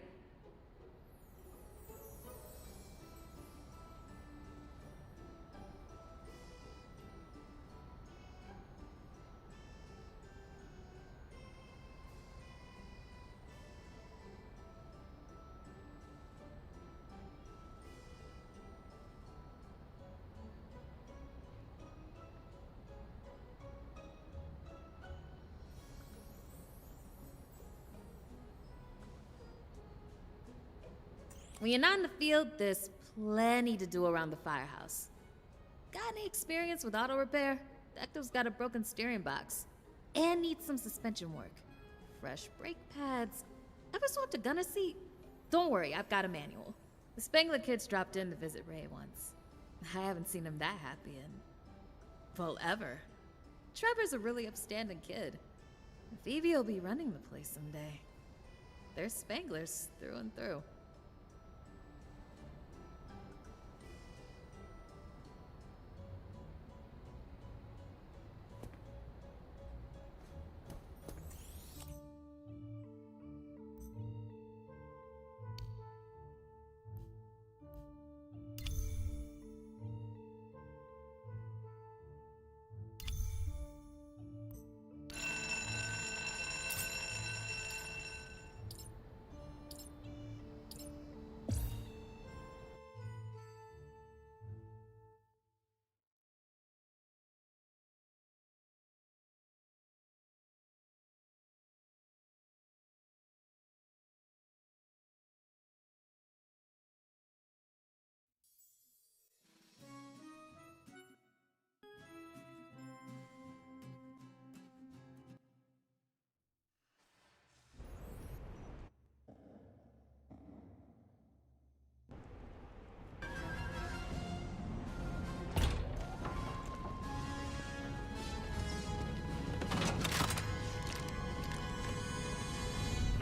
When you're not in the field, there's plenty to do around the firehouse. Got any experience with auto repair? Ecto's got a broken steering box. And needs some suspension work. Fresh brake pads. Ever swapped a gunner seat? Don't worry, I've got a manual. The Spangler kids dropped in to visit Ray once. I haven't seen him that happy in... well, ever. Trevor's a really upstanding kid. Phoebe will be running the place someday. They're Spanglers through and through.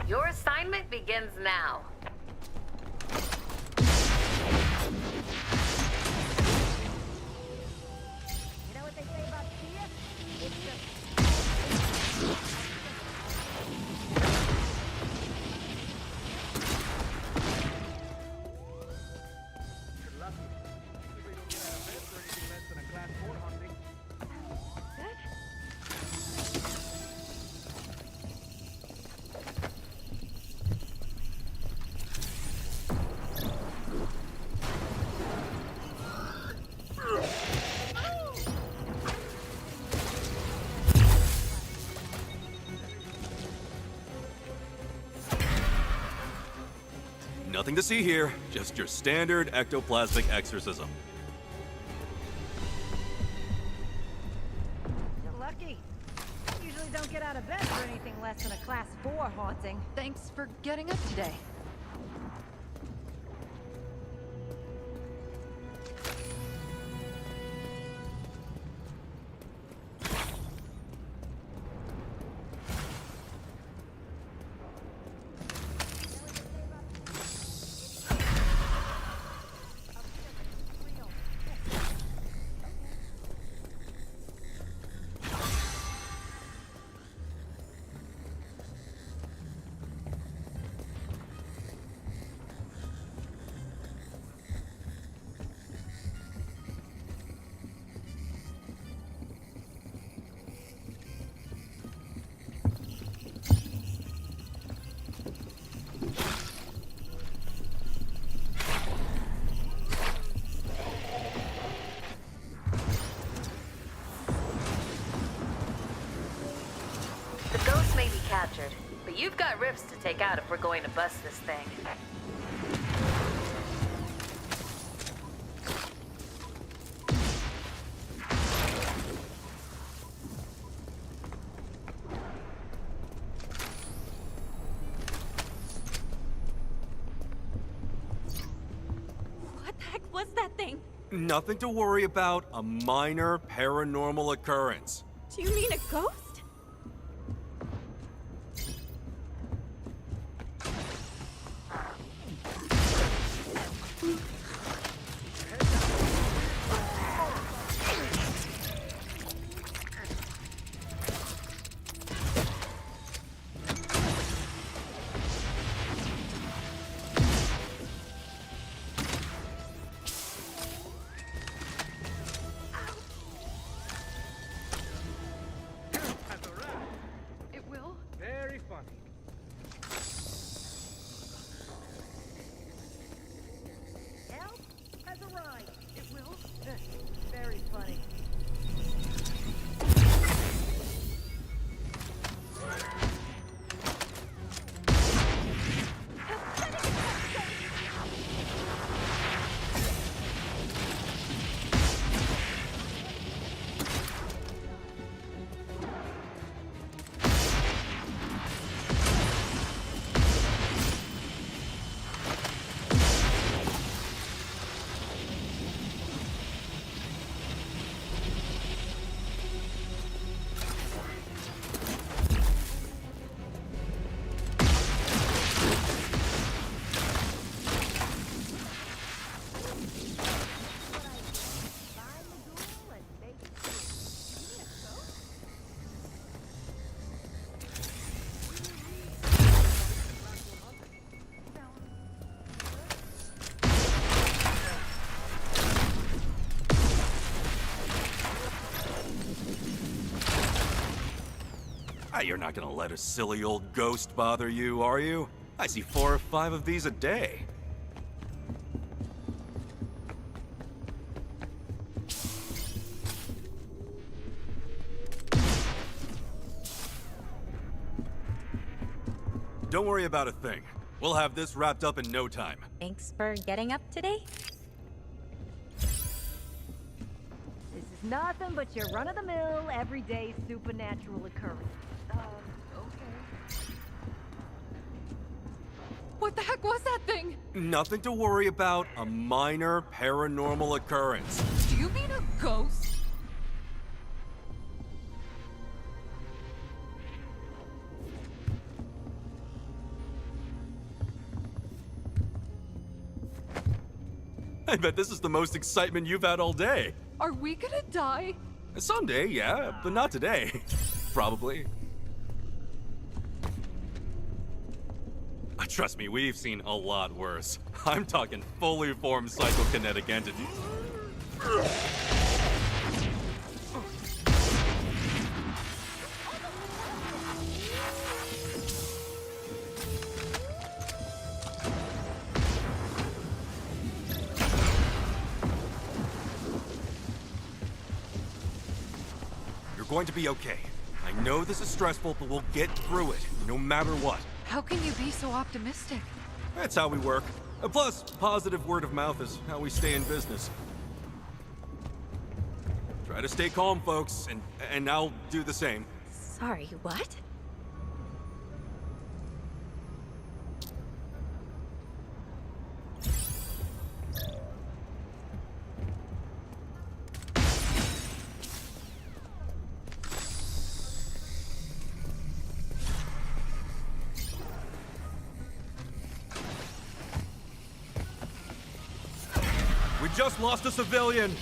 Your assignment begins now. You know what they say about fear? It's just... You're lucky. Usually don't get out of bed for anything less than a class 4 haunting. Nothing to see here, just your standard ectoplasmic exorcism. You're lucky. I usually don't get out of bed for anything less than a class 4 haunting. Thanks for getting up today. But you've got rips to take out if we're going to bust this thing. What the heck was that thing? Nothing to worry about, a minor paranormal occurrence. Do you mean a ghost? It will? Very funny. Help has arrived. It will? Very funny. You're not gonna let a silly old ghost bother you, are you? I see 4 or 5 of these a day. Don't worry about a thing. We'll have this wrapped up in no time. Thanks for getting up today. This is nothing but your run-of-the-mill, everyday supernatural occurrence. Okay. What the heck was that thing? Nothing to worry about, a minor paranormal occurrence. Do you mean a ghost? I bet this is the most excitement you've had all day. Are we gonna die? Someday, yeah, but not today. Probably. Trust me, we've seen a lot worse. I'm talking fully formed psychokinetic entities. You're going to be okay. I know this is stressful, but we'll get through it, no matter what. How can you be so optimistic? That's how we work. Plus, positive word of mouth is how we stay in business. Try to stay calm, folks, and I'll do the same. Sorry, what? We just lost a civilian!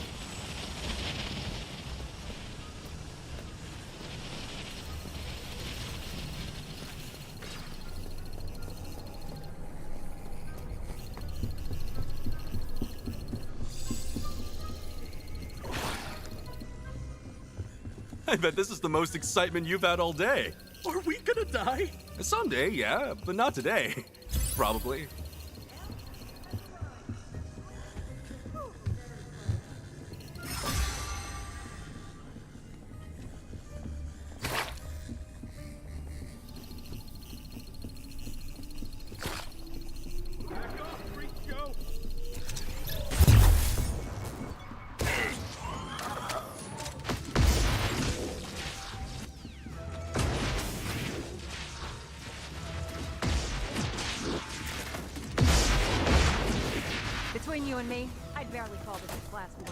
I bet this is the most excitement you've had all day. Are we gonna die? Someday, yeah, but not today. Probably. Between you and me, I'd barely call this a class 1.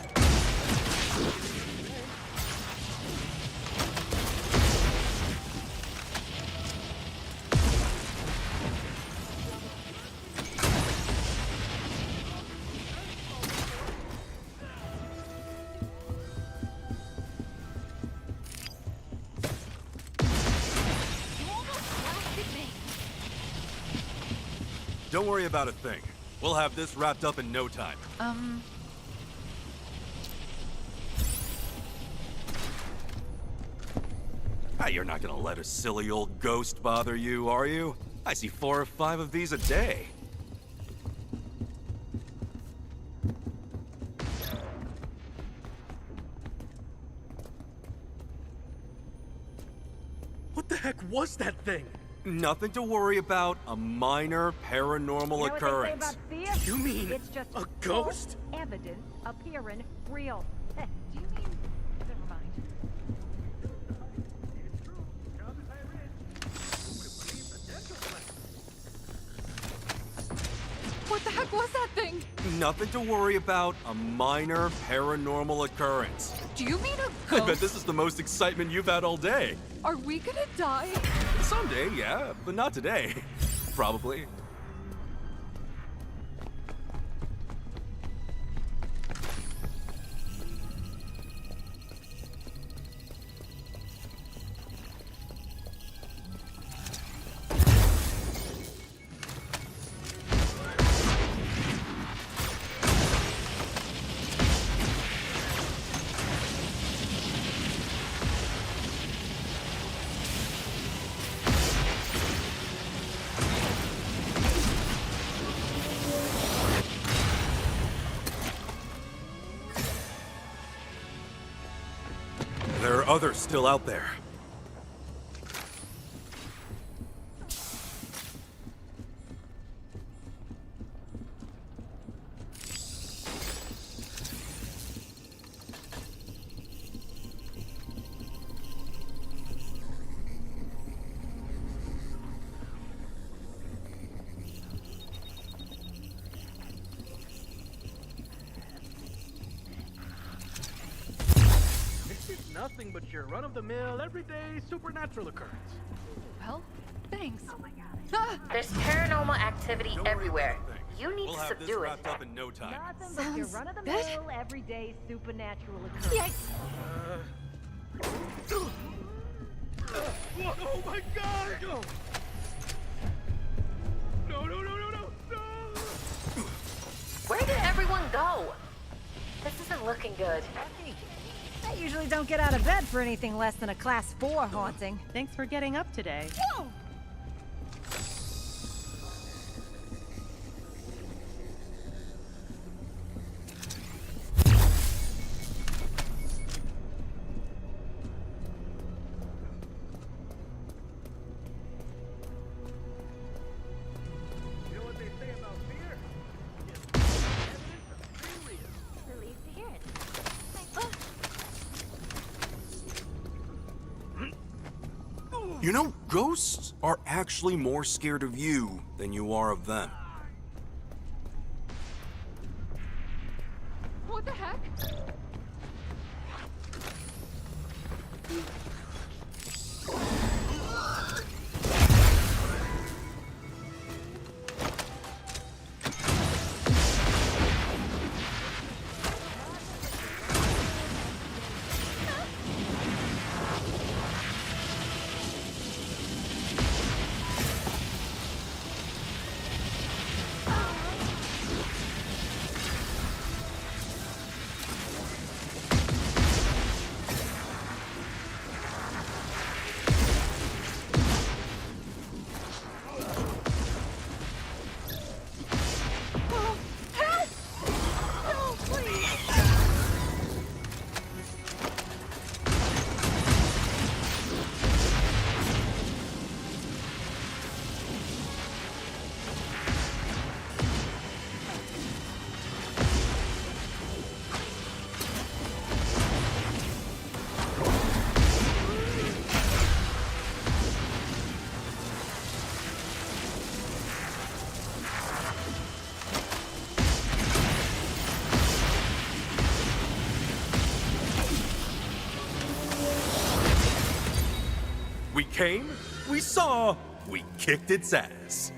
Don't worry about a thing. We'll have this wrapped up in no time. You're not gonna let a silly old ghost bother you, are you? I see 4 or 5 of these a day. What the heck was that thing? Nothing to worry about. A minor paranormal occurrence. You mean it's just a ghost? Evidence appearing real. Do you mean? Never mind. What the heck was that thing? Nothing to worry about. A minor paranormal occurrence. Do you mean a I ghost? bet this is the most excitement you've had all day. Are we gonna die? Someday, yeah, but not today. Probably. There are others still out there. It's nothing but your run-of-the-mill, everyday supernatural occurrence. Well, thanks. Oh my god. There's paranormal activity everywhere. You need We'll to have this subdue it. wrapped up in no time. Nothing but your run-of-the-mill, everyday supernatural occurrence. Oh my god! No! No, no, no, no, no, no! Where did everyone go? This isn't looking good. I usually don't get out of bed for anything less than a class 4 haunting. Thanks for getting up today. Whoa! You know what they say about fear? Relieved to hear it. You know, ghosts are actually more scared of you than you are of them. What the heck? came, we saw, we kicked its ass.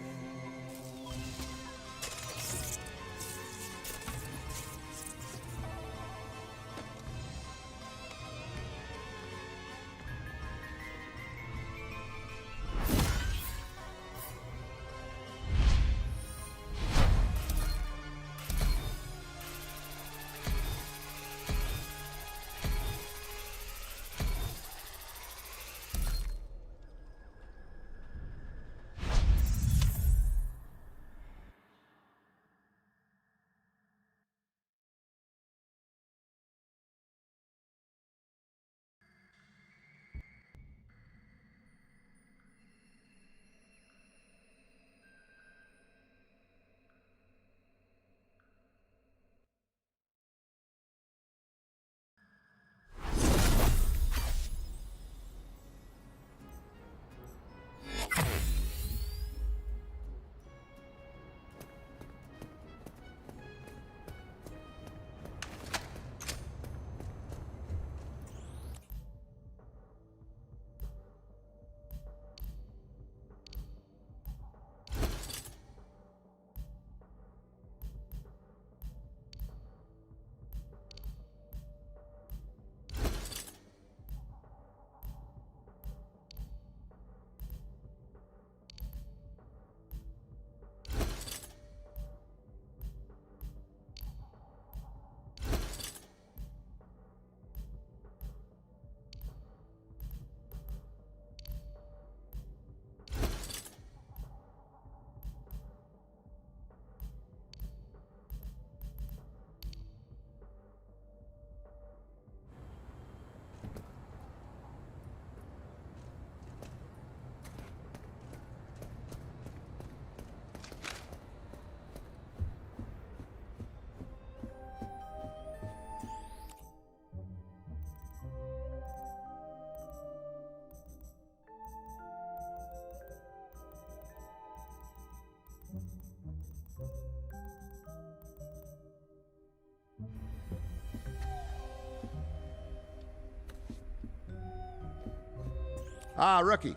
Ah, Rookie.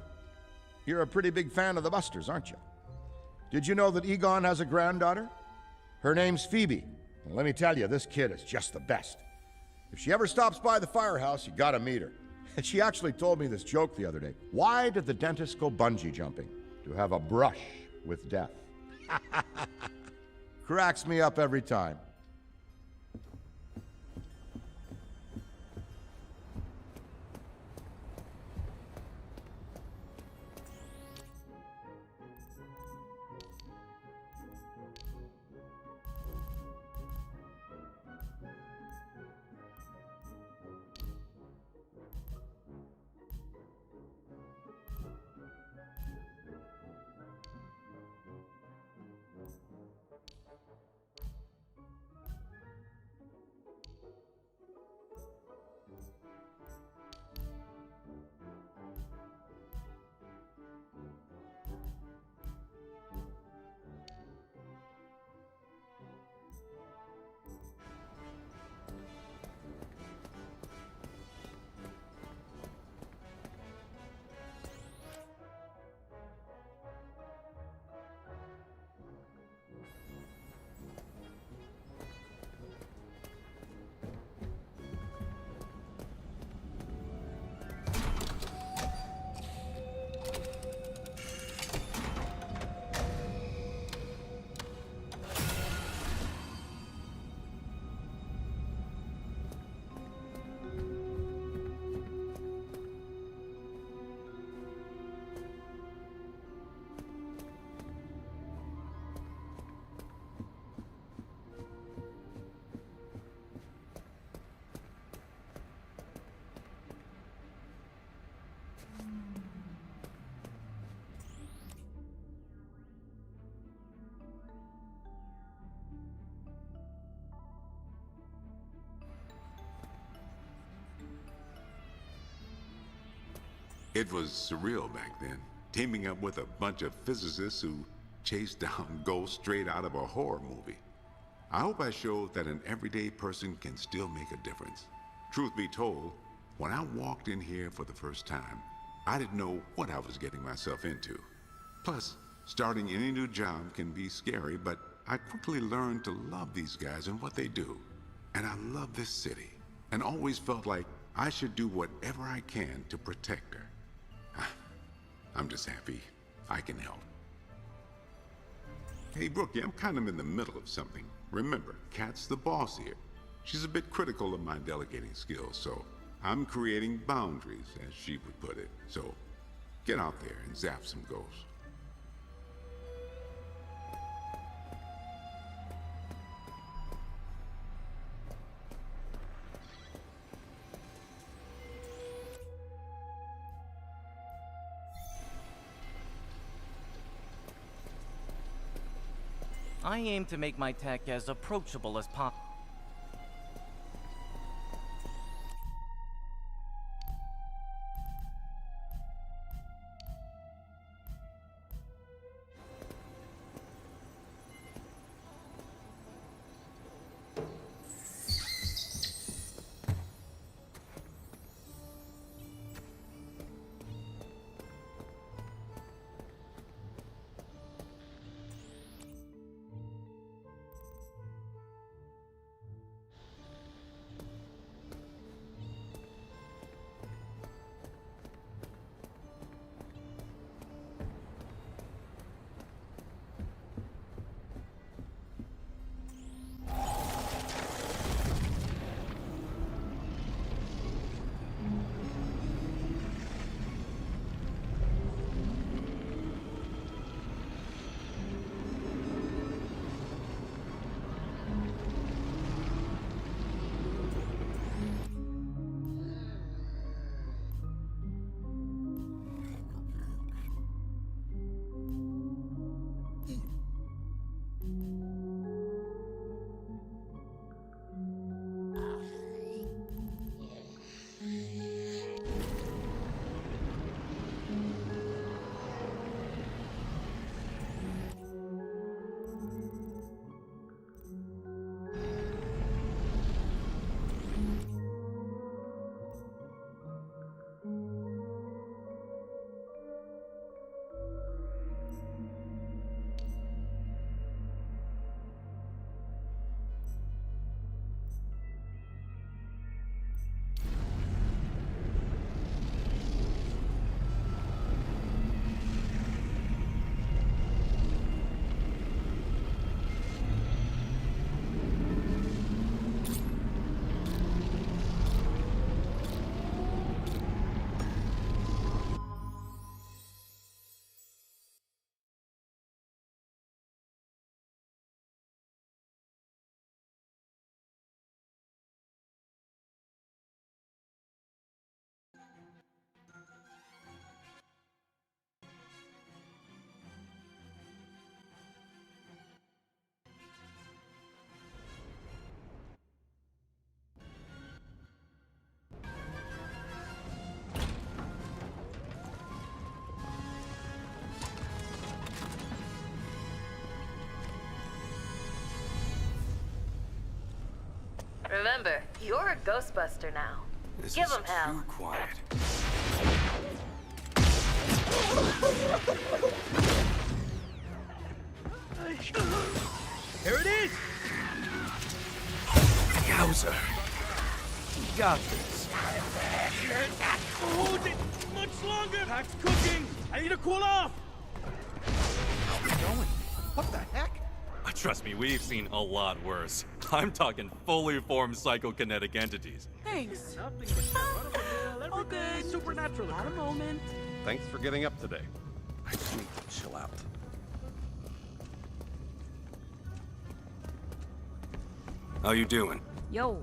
You're a pretty big fan of the Busters, aren't you? Did you know that Egon has a granddaughter? Her name's Phoebe. And let me tell you, this kid is just the best. If she ever stops by the firehouse, you gotta meet her. And she actually told me this joke the other day. Why did the dentist go bungee jumping? To have a brush with death. Cracks me up every time. It was surreal back then, teaming up with a bunch of physicists who chased down ghosts straight out of a horror movie. I hope I showed that an everyday person can still make a difference. Truth be told, when I walked in here for the first time, I didn't know what I was getting myself into. Plus, starting any new job can be scary, but I quickly learned to love these guys and what they do. And I love this city, and always felt like I should do whatever I can to protect her. I'm just happy I can help. Hey, Brookie, I'm kind of in the middle of something. Remember, Kat's the boss here. She's a bit critical of my delegating skills, so I'm creating boundaries, as she would put it. So, get out there and zap some ghosts. I aim to make my tech as approachable as possible. Remember, you're a Ghostbuster now. Give him hell. Too quiet. Here it is! Yowza. You got this. Hold it much longer! Pack's cooking! I need to cool off! How's it going? What the heck? Trust me, we've seen a lot worse. I'm talking fully formed psychokinetic entities. Thanks. Nothing but All good. Supernatural. Not a moment. Thanks for getting up today. I just need to chill out. How you doing? Yo.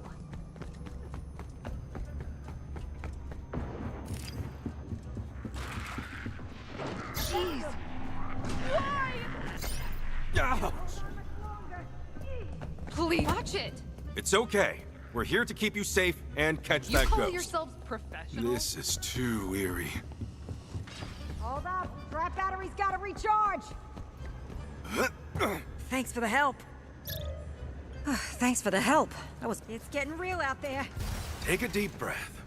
Jeez. Why? Ouch! Please. Watch it. It's okay. We're here to keep you safe and catch You that call ghost. yourselves professional? This is too eerie. Hold up. Trap battery's gotta recharge. Thanks for the help. Thanks for the help. It's getting real out there. Take a deep breath.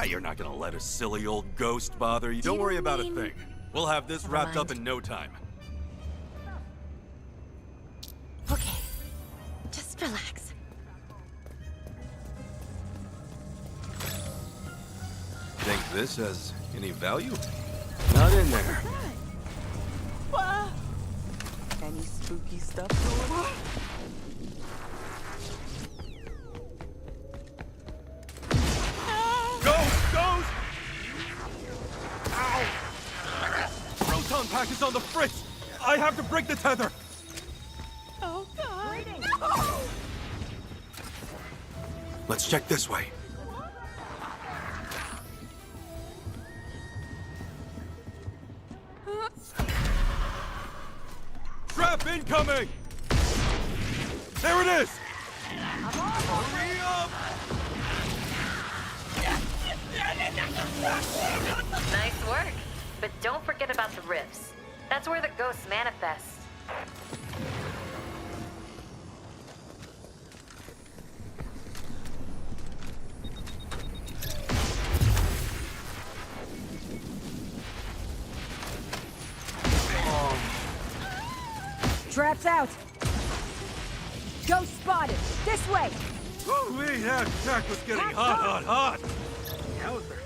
You're not gonna let a silly old ghost bother you. Don't worry about a thing. We'll have this wrapped up in no time. Okay, just relax. Think this has any value? Not in there. What? Any spooky stuff going on? Ghost! Ow! Proton pack is on the fritz! I have to break the tether! Oh, God. Let's check this way. Trap incoming! There it is! Hurry up! Nice work. But don't forget about the rifts. That's where the ghosts manifest. Trap's out. Ghost spotted. This way. Ooh-wee, that attack was getting hot. Yowzer.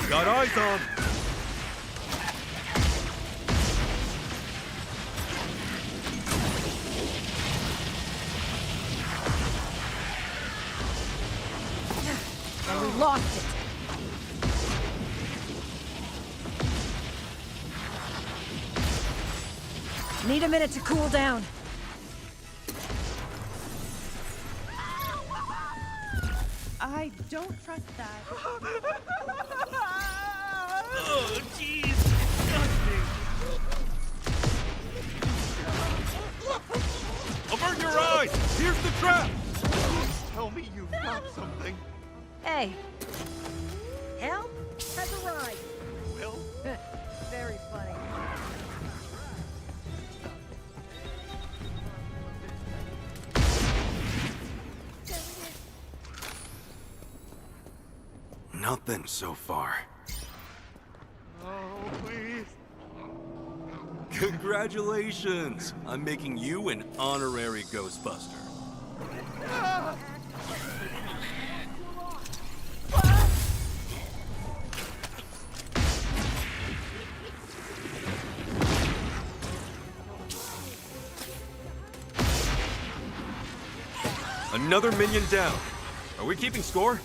We got eyes on. And we lost it. Need a minute to cool down. I don't trust that. Oh, jeez. Disgusting. Avert your eyes! Here's the trap! Please tell me you've got something. Hey. Help has arrived. Will? Very funny. Nothing so far. Oh, please. Congratulations! I'm making you an honorary Ghostbuster. Another minion down. Are we keeping score?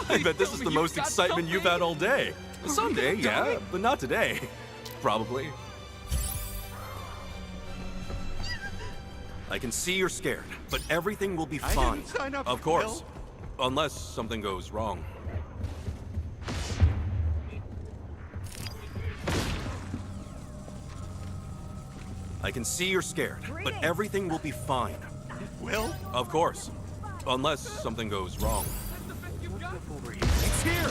I bet this is the most excitement you've had all day. Someday, yeah, but not today. Probably. I can see you're scared, but everything will be I fine. didn't sign up, Of course. Will. Unless something goes wrong. I can see you're scared, but everything will be fine. Will? Of course. Unless something goes wrong. It's here!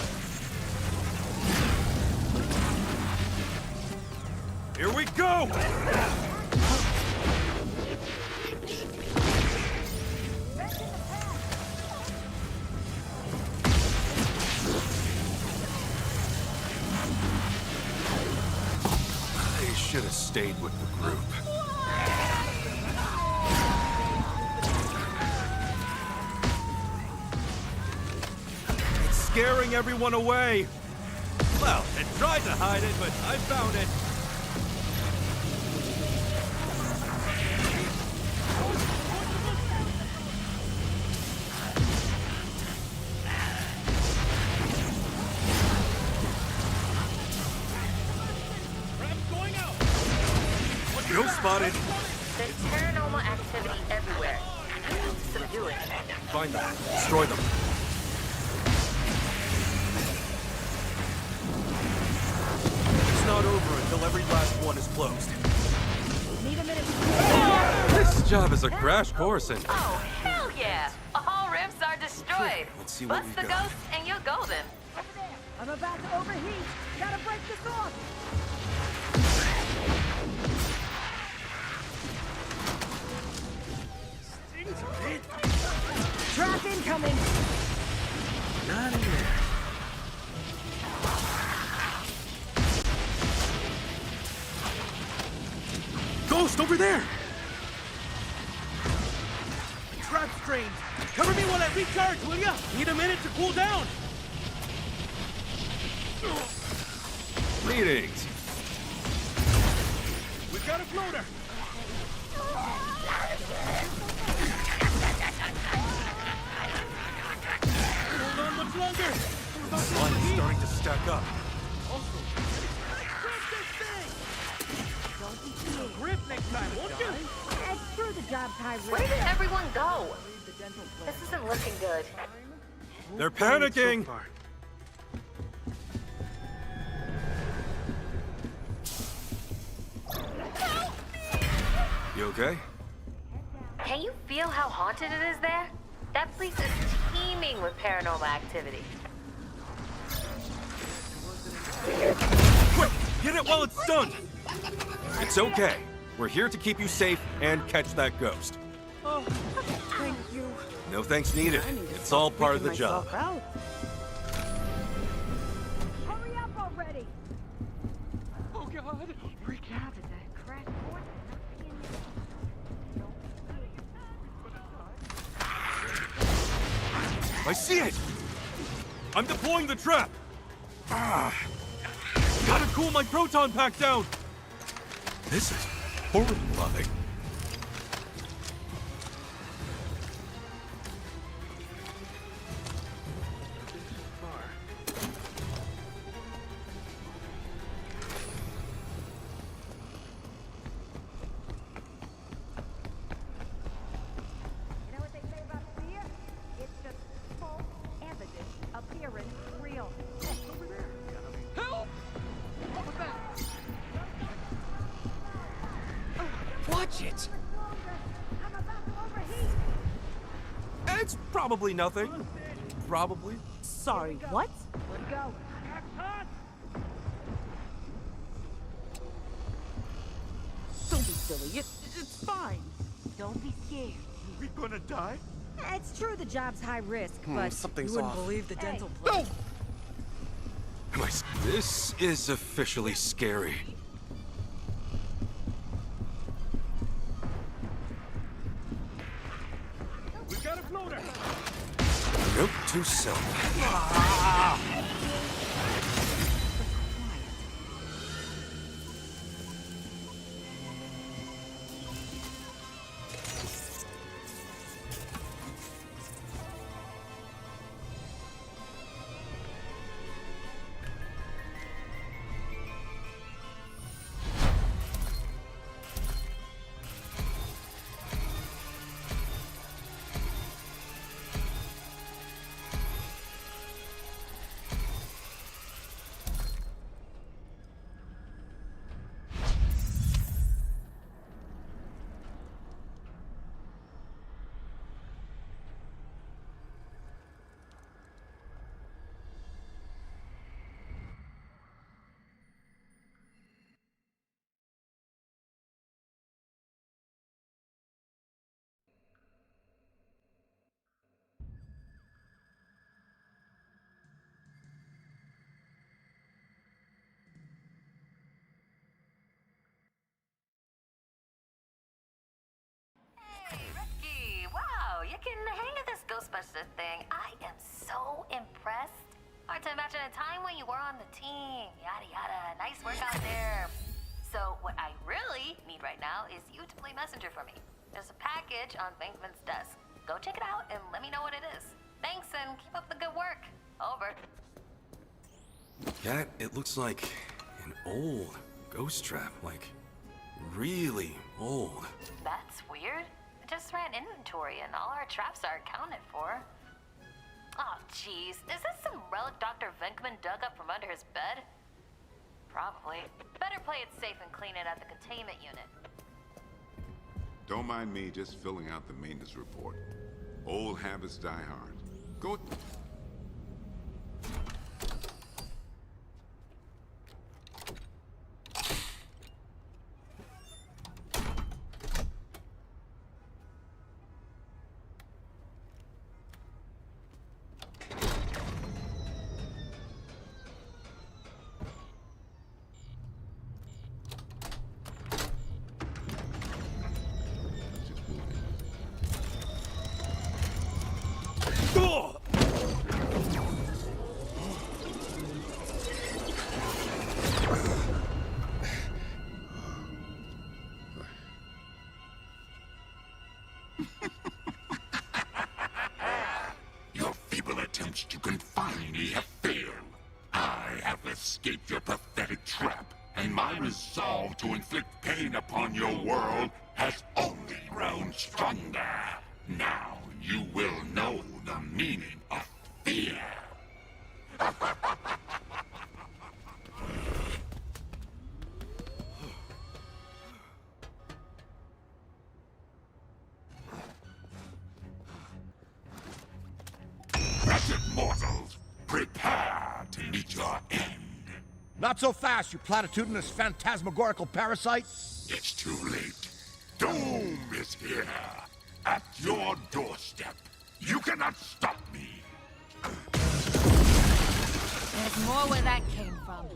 Here we go! I should have stayed with the group. It's scaring everyone away. Well, it tried to hide it, but I found it. Ghost spotted. There's paranormal activity everywhere. We need to subdue it. Find them. Destroy them. It's not over until every last one is closed. Need a minute. This job is a crash course in... Oh, hell yeah! All rifts are destroyed. Let's see what Bust we've the got. ghosts and you're golden. Over there! I'm about to overheat! Gotta break this off! Trap incoming! Not in there. Ghost over there! Trap strains! Cover me while I recharge, will ya? Need a minute to cool down! Greetings. We've got a floater! Hold on much longer! The slime is starting to stack up. Grip next time, won't you? Head through the job's high risk. Where did everyone go? This isn't looking good. They're panicking! You okay? Can you feel how haunted it is there? That place is teeming with paranormal activity. Quick! Get it while it's stunned! It's okay. We're here to keep you safe and catch that ghost. Oh, thank you. No thanks needed. It's all part of the job. Hurry up already! Oh God! Freak out at that crash course. I see it! I'm deploying the trap! Gotta cool my proton pack down! This is horrifying. You know what they say about fear? It's just false evidence appearing real. Over there! Help! What was that? Watch it! I'm about to overheat! It's probably nothing. Probably. Sorry, what? Where'd he go? Don't be silly. It's fine. Don't be scared. We gonna die? It's true the job's high risk, but Something's You wouldn't off. believe the dental No! place. This is officially scary. We've got a floater! Note to self. You can hang at this Ghostbusters thing. I am so impressed. Hard to imagine a time when you were on the team. Yada yada. Nice work out there. So what I really need right now is you to play messenger for me. There's a package on Figments' desk. Go check it out and let me know what it is. Thanks and keep up the good work. Over. Cat, it looks like an old ghost trap. Like, really old. That's weird. I just ran inventory and all our traps are accounted for. Oh, jeez. Is this some relic Dr. Venkman dug up from under his bed? Probably. Better play it safe and clean it at the containment unit. Don't mind me just filling out the maintenance report. Old habits die hard. Go... Your feeble attempts to confine me have failed. I have escaped your pathetic trap, and my resolve to inflict pain upon your world has only grown stronger. Now you will know the meaning of fear. Wretched mortals, prepare to meet your end. Not so fast, you platitudinous phantasmagorical parasite! It's too late. Doom is here, at your doorstep. You cannot stop me. There's more where that came from.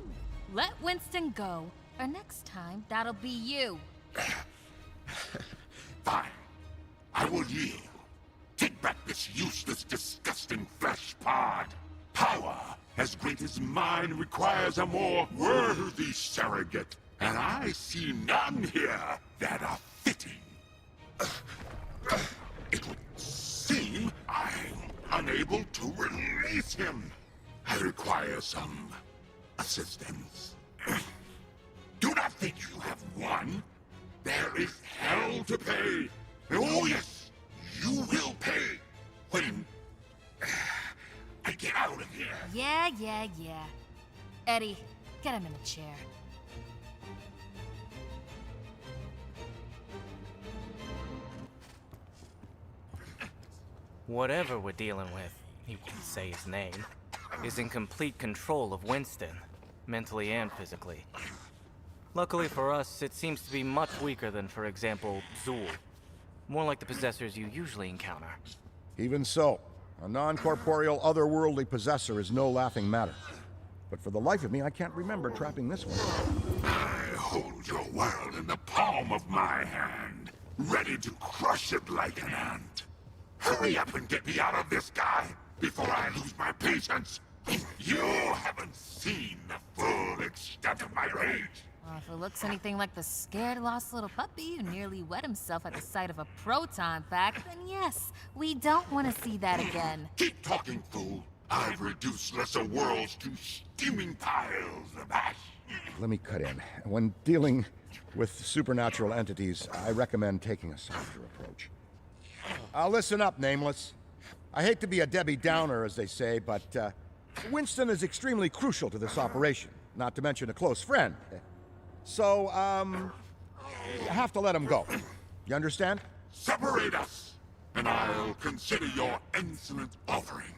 Let Winston go, or next time, that'll be you. Fine. I will yield. Take back this useless, disgusting flesh pod. Power as great as mine requires a more worthy surrogate, and I see none here that are fitting. It would seem I'm unable to release him. I require some assistance. Do not think you have won. There is hell to pay. Oh yes, you will pay when I get out of here. Yeah. Eddie, get him in a chair. Whatever we're dealing with, you can say his name, is in complete control of Winston, mentally and physically. Luckily for us, it seems to be much weaker than, for example, Zool. More like the possessors you usually encounter. Even so, a non-corporeal, otherworldly possessor is no laughing matter. But for the life of me, I can't remember trapping this one. I hold your world in the palm of my hand, ready to crush it like an ant. Hurry up and get me out of this guy before I lose my patience. You haven't seen the full extent of my rage. Well, if it looks anything like the scared, lost little puppy who nearly wet himself at the sight of a proton pack, then yes, we don't want to see that again. Keep talking, fool. I've reduced lesser worlds to steaming piles of ash. Let me cut in. When dealing with supernatural entities, I recommend taking a softer approach. Listen up, Nameless. I hate to be a Debbie Downer, as they say, but Winston is extremely crucial to this operation, not to mention a close friend. So, you have to let him go. You understand? Separate us, and I'll consider your insolent offering.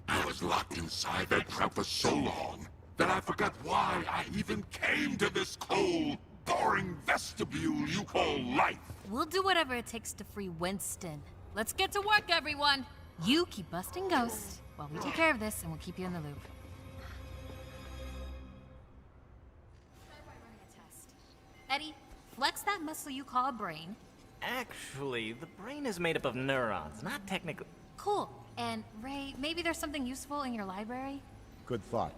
I was locked inside that trap for so long that I forgot why I even came to this cold, boring vestibule you call life. We'll do whatever it takes to free Winston. Let's get to work, everyone! You keep busting ghosts while we take care of this, and we'll keep you in the loop. Eddie, flex that muscle you call a brain. Actually, the brain is made up of neurons, not technically. Cool. And Ray, maybe there's something useful in your library? Good thought.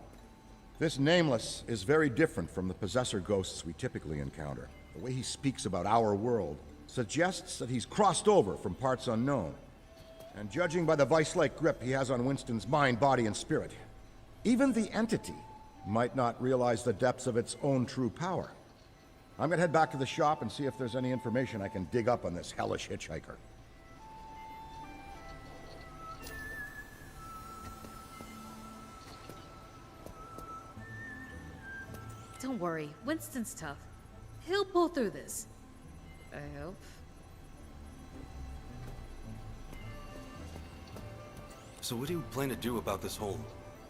This Nameless is very different from the possessor ghosts we typically encounter. The way he speaks about our world suggests that he's crossed over from parts unknown. And judging by the vice-like grip he has on Winston's mind, body, and spirit, even the entity might not realize the depths of its own true power. I'm gonna head back to the shop and see if there's any information I can dig up on this hellish hitchhiker. Don't worry, Winston's tough. He'll pull through this. I hope. So what do you plan to do about this whole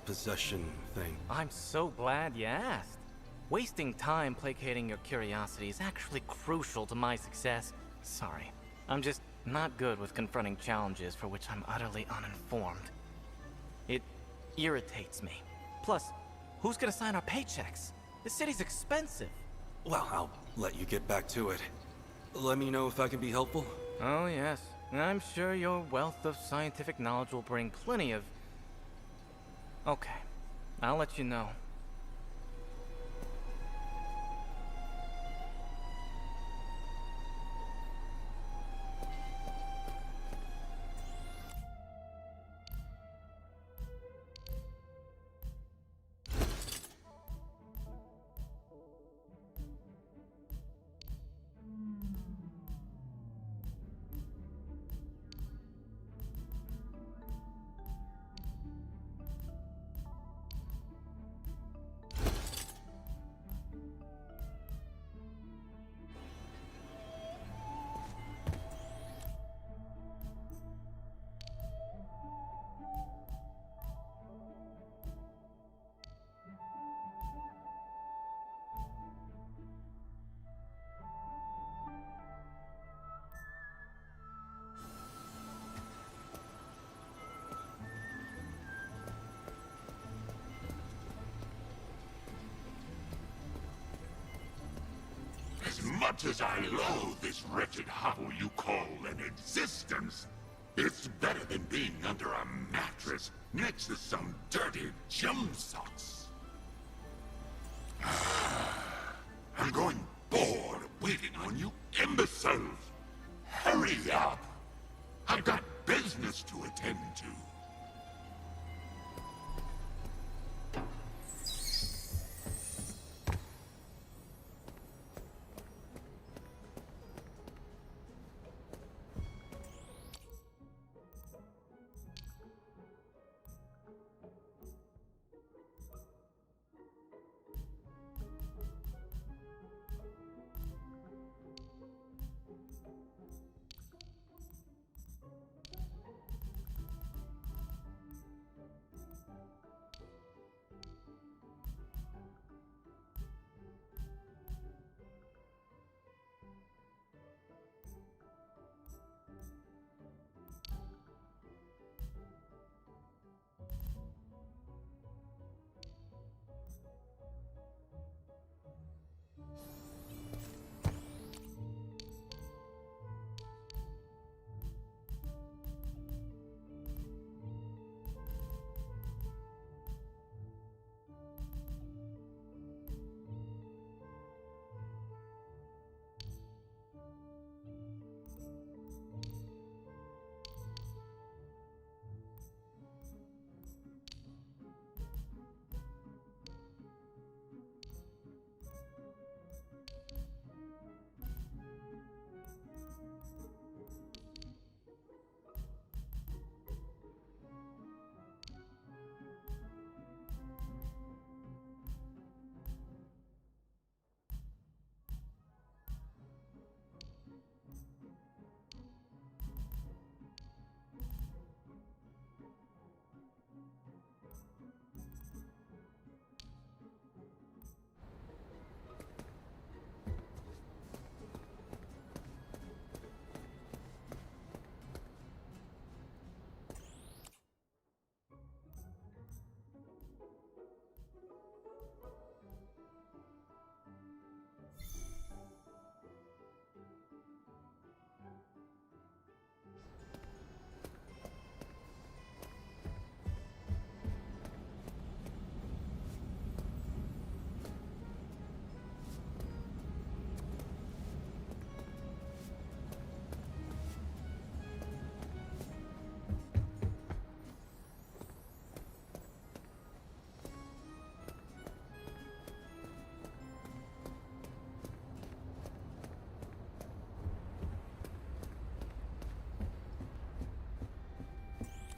possession thing? I'm so glad you asked. Wasting time placating your curiosity is actually crucial to my success. Sorry, I'm just not good with confronting challenges for which I'm utterly uninformed. It irritates me. Plus, who's gonna sign our paychecks? This city's expensive. Well, I'll let you get back to it. Let me know if I can be helpful. Oh yes, I'm sure your wealth of scientific knowledge will bring plenty of... Okay, I'll let you know. much as I loathe this wretched hovel you call an existence, it's better than being under a mattress next to some dirty gym socks. I'm going bored waiting on you imbeciles. Hurry up! I've got business to attend to.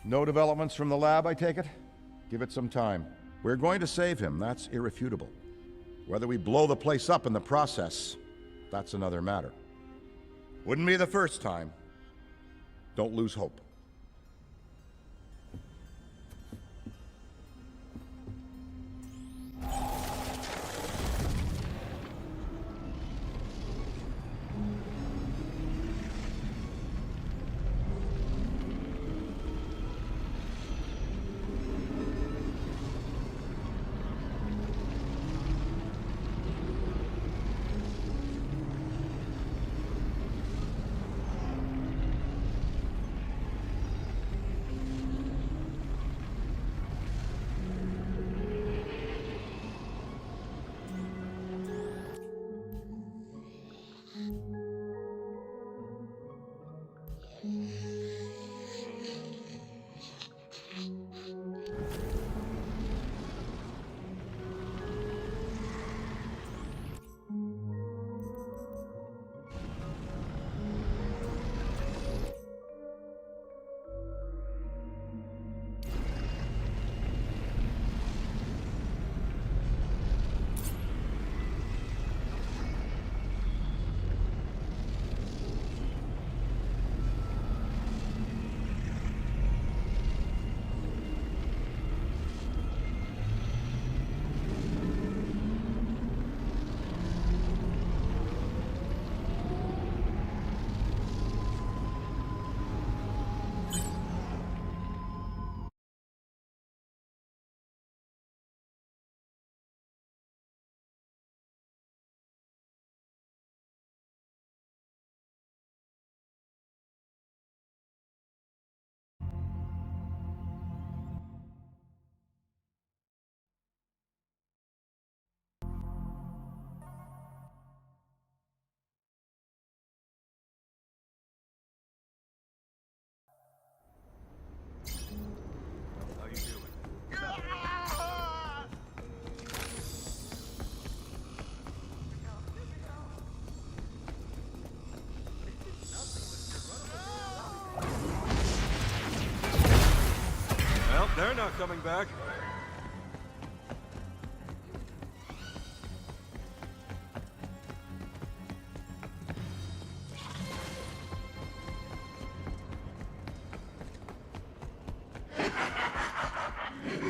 No developments from the lab, I take it? Give it some time. We're going to save him, that's irrefutable. Whether we blow the place up in the process, that's another matter. Wouldn't be the first time. Don't lose hope. They're not coming back.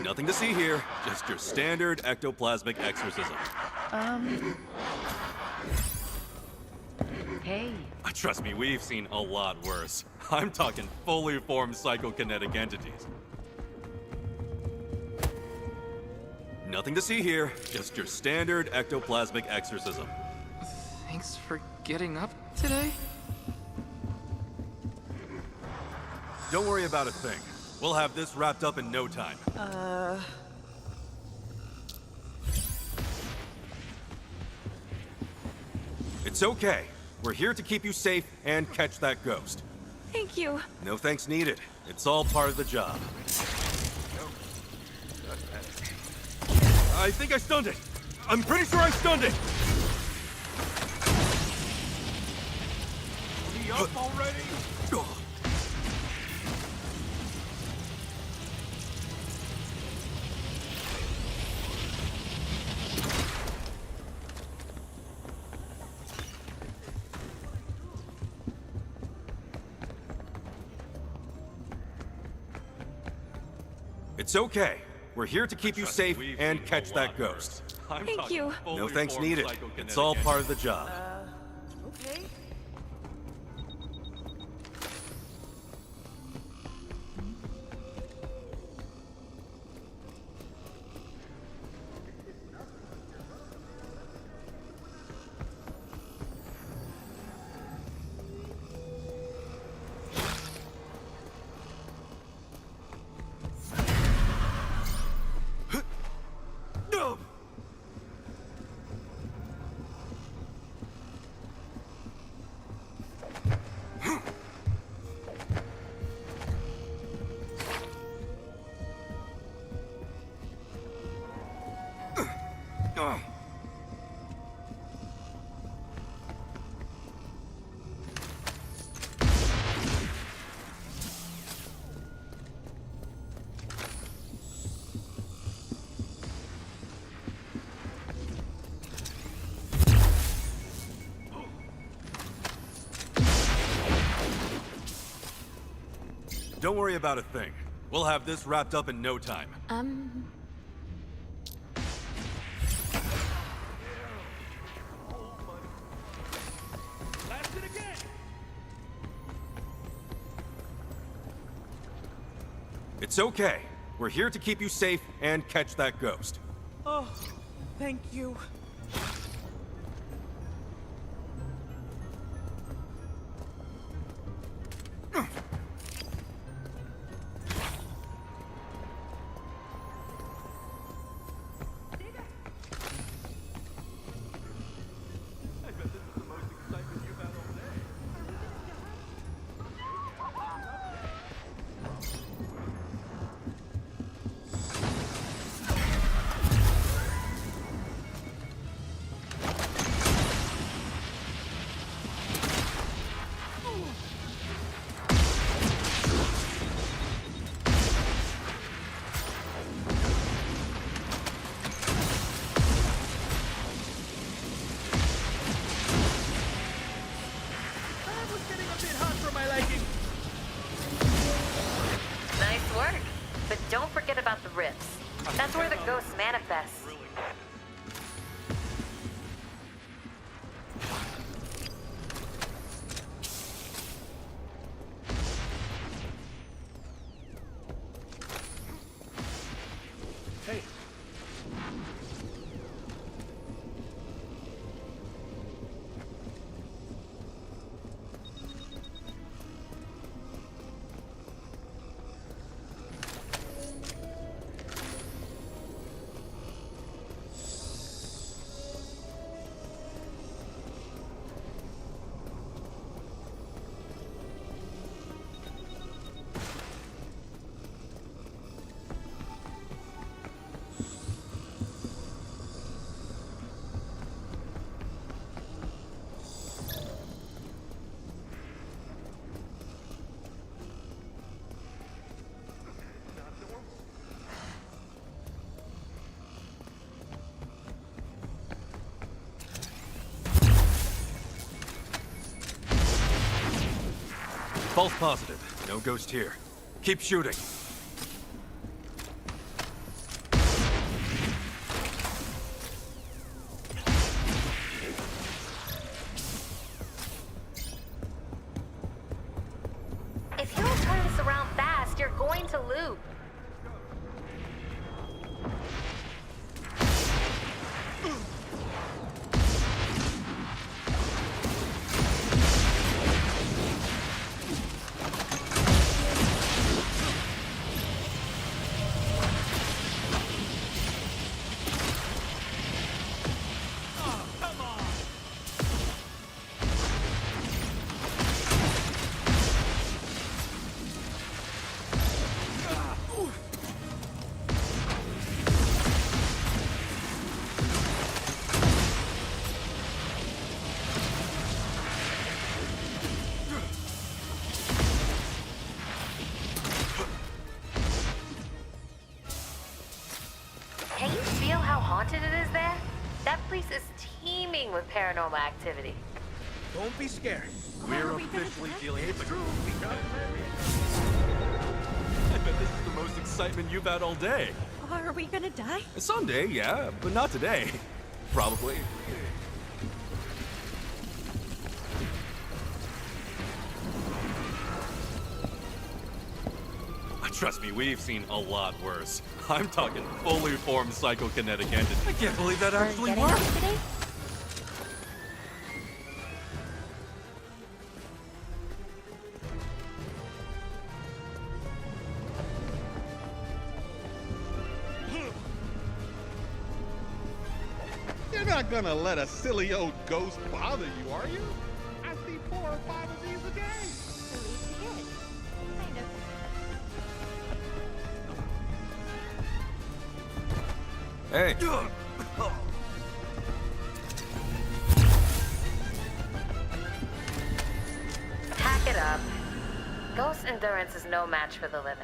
Nothing to see here, just your standard ectoplasmic exorcism. Hey. Trust me, we've seen a lot worse. I'm talking fully formed psychokinetic entities. Nothing to see here, just your standard ectoplasmic exorcism. Thanks for getting up today? Don't worry about a thing. We'll have this wrapped up in no time. It's okay. We're here to keep you safe and catch that ghost. Thank you. No thanks needed. It's all part of the job. I think I stunned it. I'm pretty sure I stunned it. Are we up already? It's okay. We're here to keep you safe and catch that ghost. Thank you. No thanks needed. It's all part of the job. Okay. Don't worry about a thing. We'll have this wrapped up in no time. Blast it again! It's okay. We're here to keep you safe and catch that ghost. Oh, thank you. Nice work. But don't forget about the rifts. That's where the ghost manifests. Hey. False positive. No ghost here. Keep shooting. If you don't turn this around fast, you're going to loop. Can you feel how haunted it is there? That place is teeming with paranormal activity. Don't be scared. We're officially dealing with the I bet this is the most excitement you've had all day. Are we gonna die? Someday, yeah, but not today. Probably. Trust me, we've seen a lot worse. I'm talking fully formed psychokinetic entity. I can't believe that actually worked. You're not gonna let a silly old ghost bother you, are you? I see 4 or 5 of these a day. At least he is. Kind of. Hey. Pack it up. Ghost endurance is no match for the living.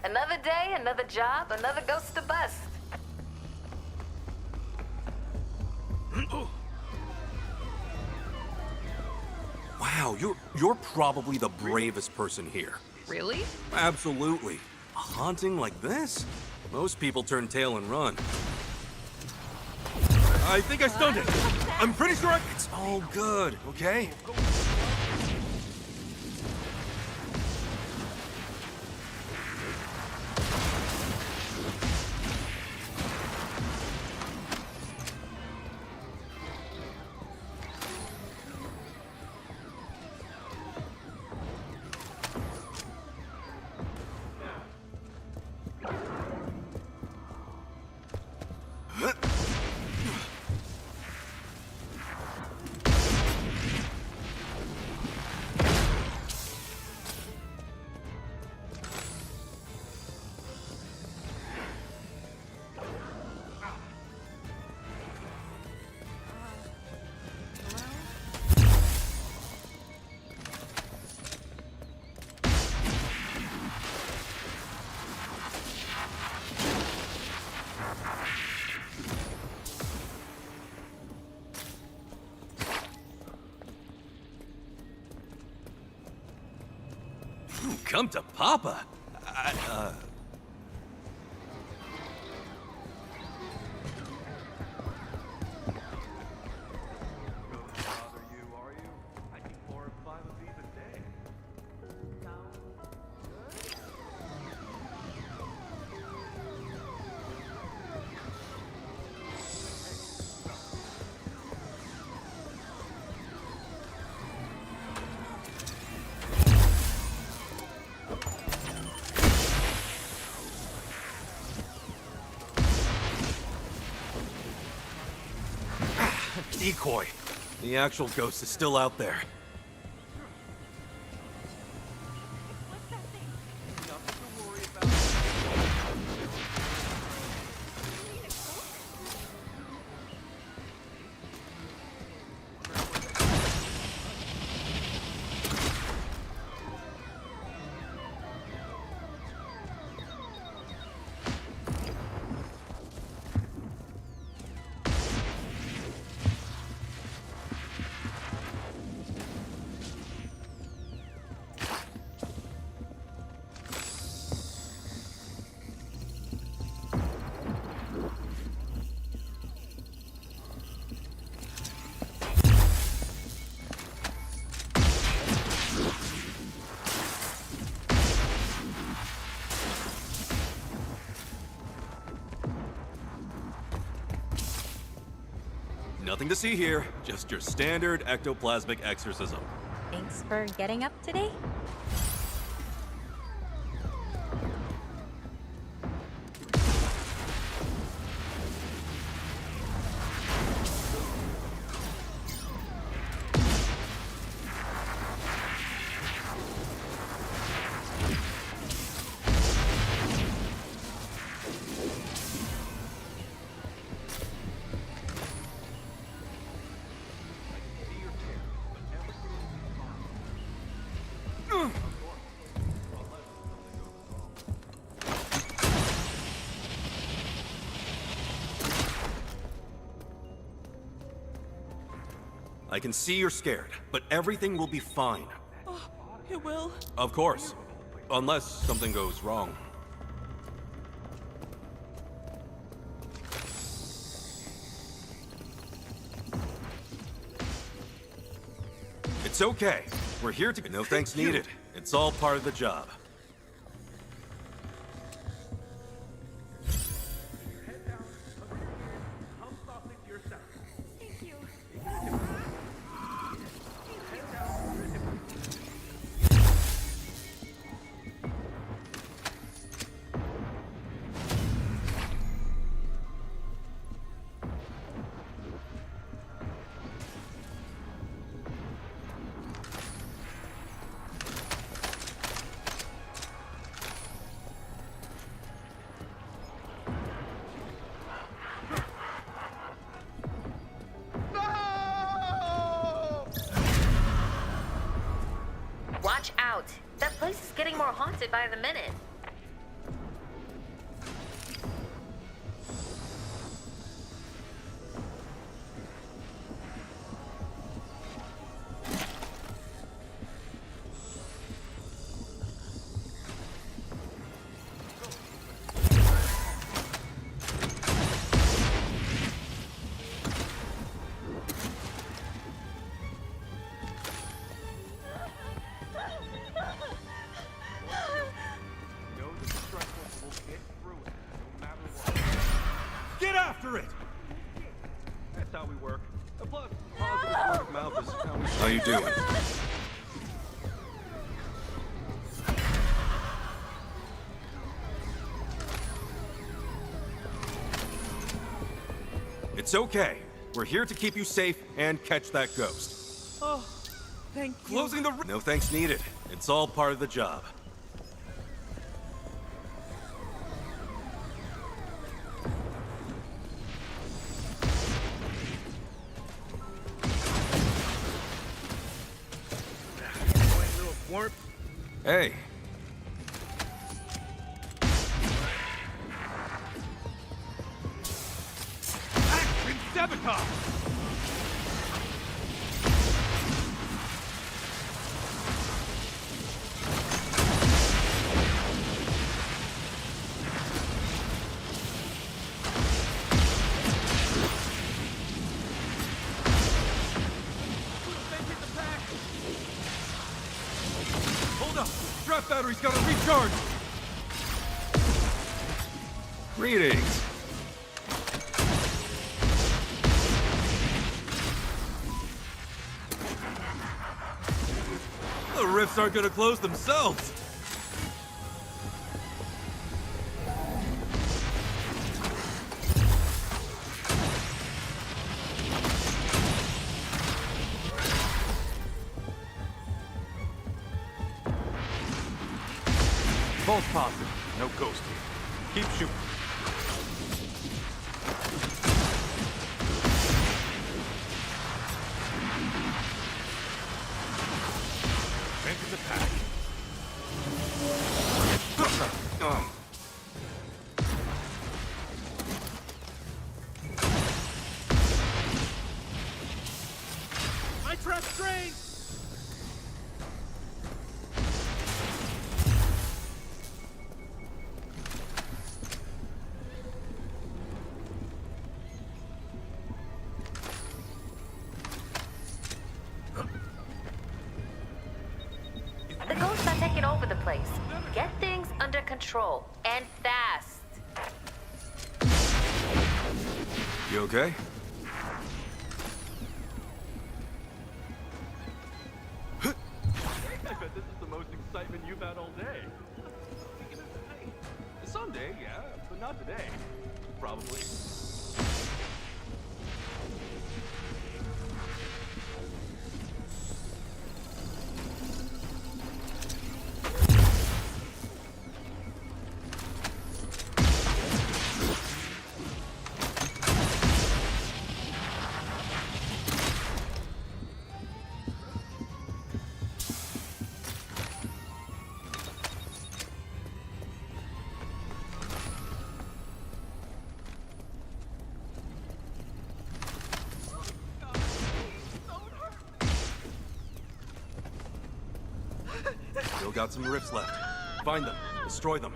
Another day, another job, another ghost to bust. Wow, you're probably the bravest person here. Really? Absolutely. A haunting like this? Most people turn tail and run. I think I stunned it. I'm pretty sure it's all good, okay? Come to Papa. Decoy. The actual ghost is still out there. Nothing to see here, just your standard ectoplasmic exorcism. Thanks for getting up today. I can see you're scared, but everything will be fine. Oh, it will? Of course. Unless something goes wrong. It's okay. We're here to... No thanks needed. It's all part of the job. Watch out. That place is getting more haunted by the minute. Get after it! That's how we work. And plus, positive word of mouth is how we... How you doing? It's okay. We're here to keep you safe and catch that ghost. Oh, thank you. Closing the... No thanks needed. It's all part of the job. Hey. Action sabotage! battery's gotta recharge! Greetings! The rifts aren't gonna close themselves! False positive. No ghost here. Keep shooting. Into the pack. My trap strain! The ghosts are taking over the place. Get things under control, and fast. You okay? I bet this is the most excitement you've had all day. Someday, yeah, but not today. Probably. Still got some rifts left. Find them. Destroy them.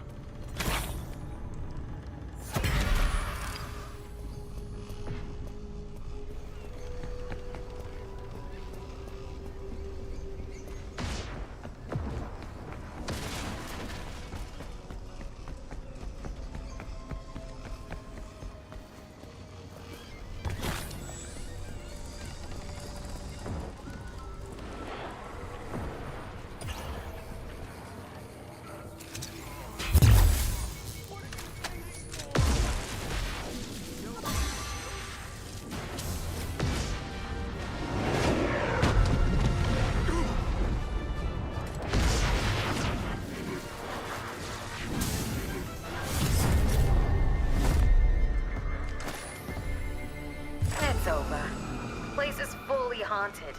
It's over. Place is fully haunted.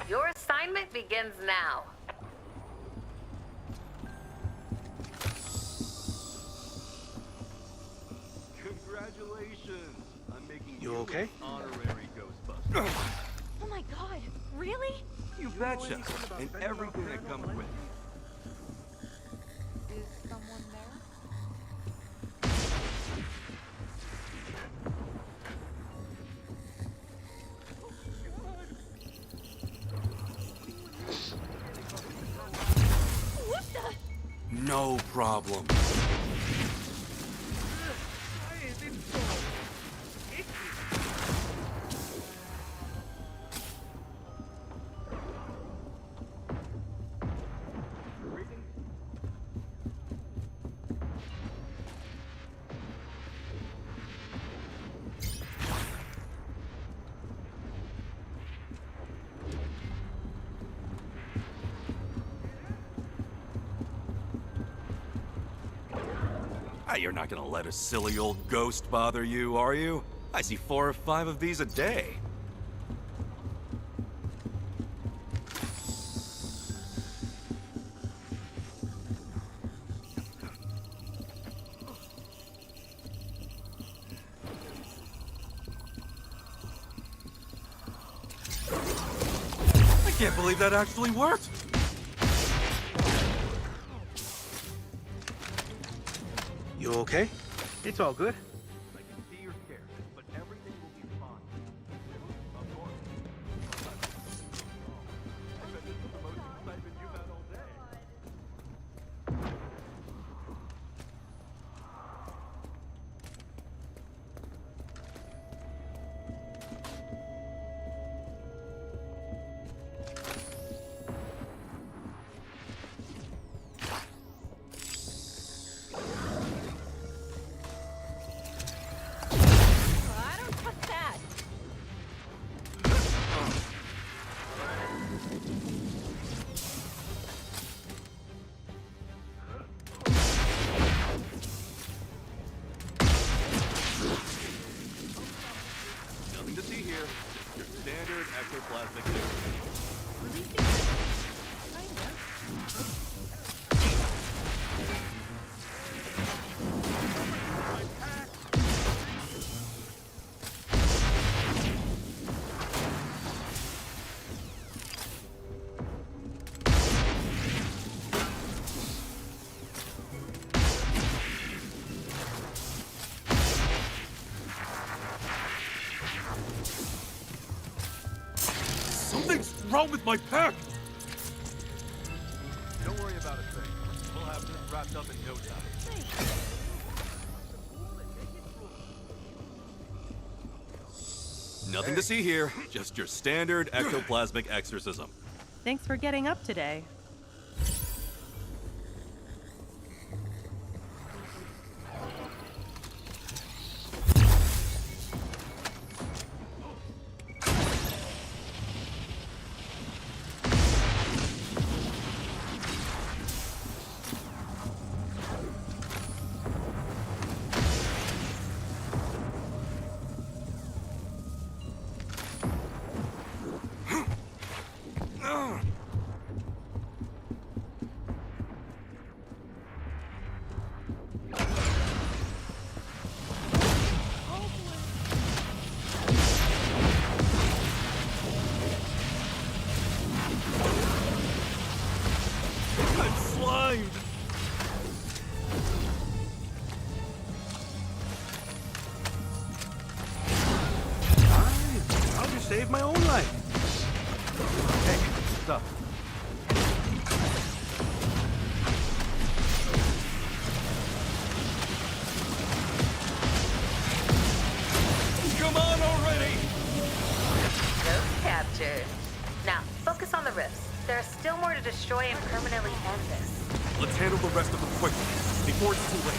Your assignment begins now. Congratulations! I'm making You okay? an honorary Ghostbuster. Oh my god, really? You betcha. And everything that comes with it. Is someone there? problems. Why is it so itchy? Breathing. You're not gonna let a silly old ghost bother you, are you? I see 4 or 5 of these a day. I can't believe that actually worked! You okay? It's all good. I can see you're scared, but everything will be fine. Of course. I bet this is the most excitement you've had all day. I don't trust that. Nothing to see here. Just your standard ectoplasmic Something's wrong with my pack! Don't worry about a thing. We'll have this wrapped up in no time. Nothing to see here. Just your standard ectoplasmic exorcism. Thanks for getting up today. I'm slimed! I'll just save my own life. Hey, stop. Come on already! Ghost captured. Now, focus on the rifts. There are still more to destroy and permanently end this. Let's handle the rest of them quickly, before it's too late.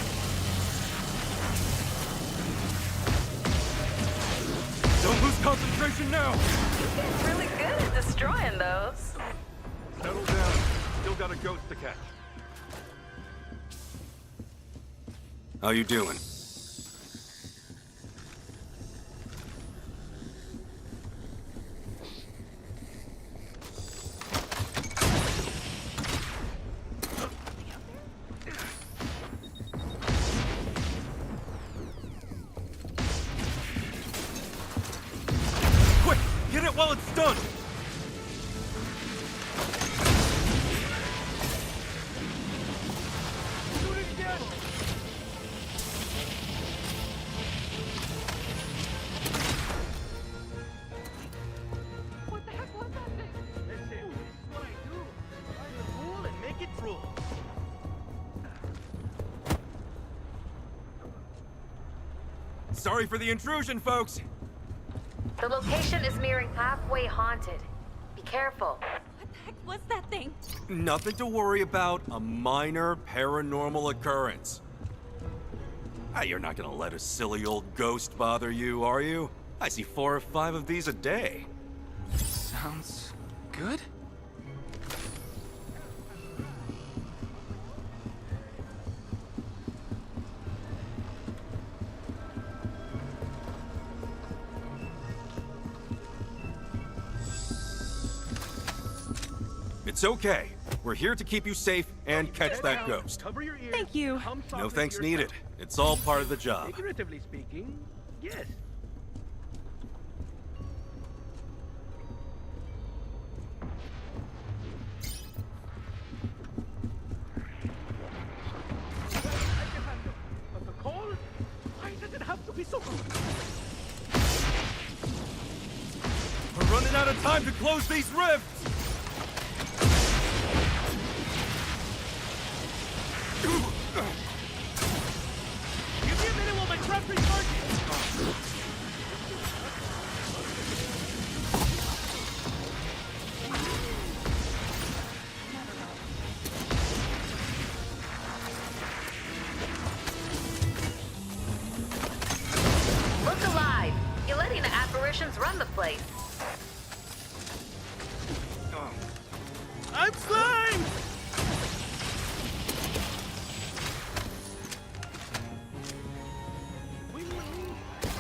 Don't lose concentration now! He's really good at destroying those. Settle down. Still got a ghost to catch. How you doing? Quick! Get it while it's done! Sorry for the intrusion, folks. The location is nearing halfway haunted. Be careful. What's that thing? Nothing to worry about. A minor paranormal occurrence. You're not gonna let a silly old ghost bother you, are you? I see 4 or 5 of these a day. Sounds good? It's okay. We're here to keep you safe and catch that ghost. Cover your ears. Thank you. Hum No softly thanks to needed. yourself. It's all part of the job. Figuratively speaking, yes. But the call? Why does it have to be so close? We're running out of time to close these rifts! Give me a minute while my trap recharges. Look alive. You're letting the apparitions run the place. I'm flying!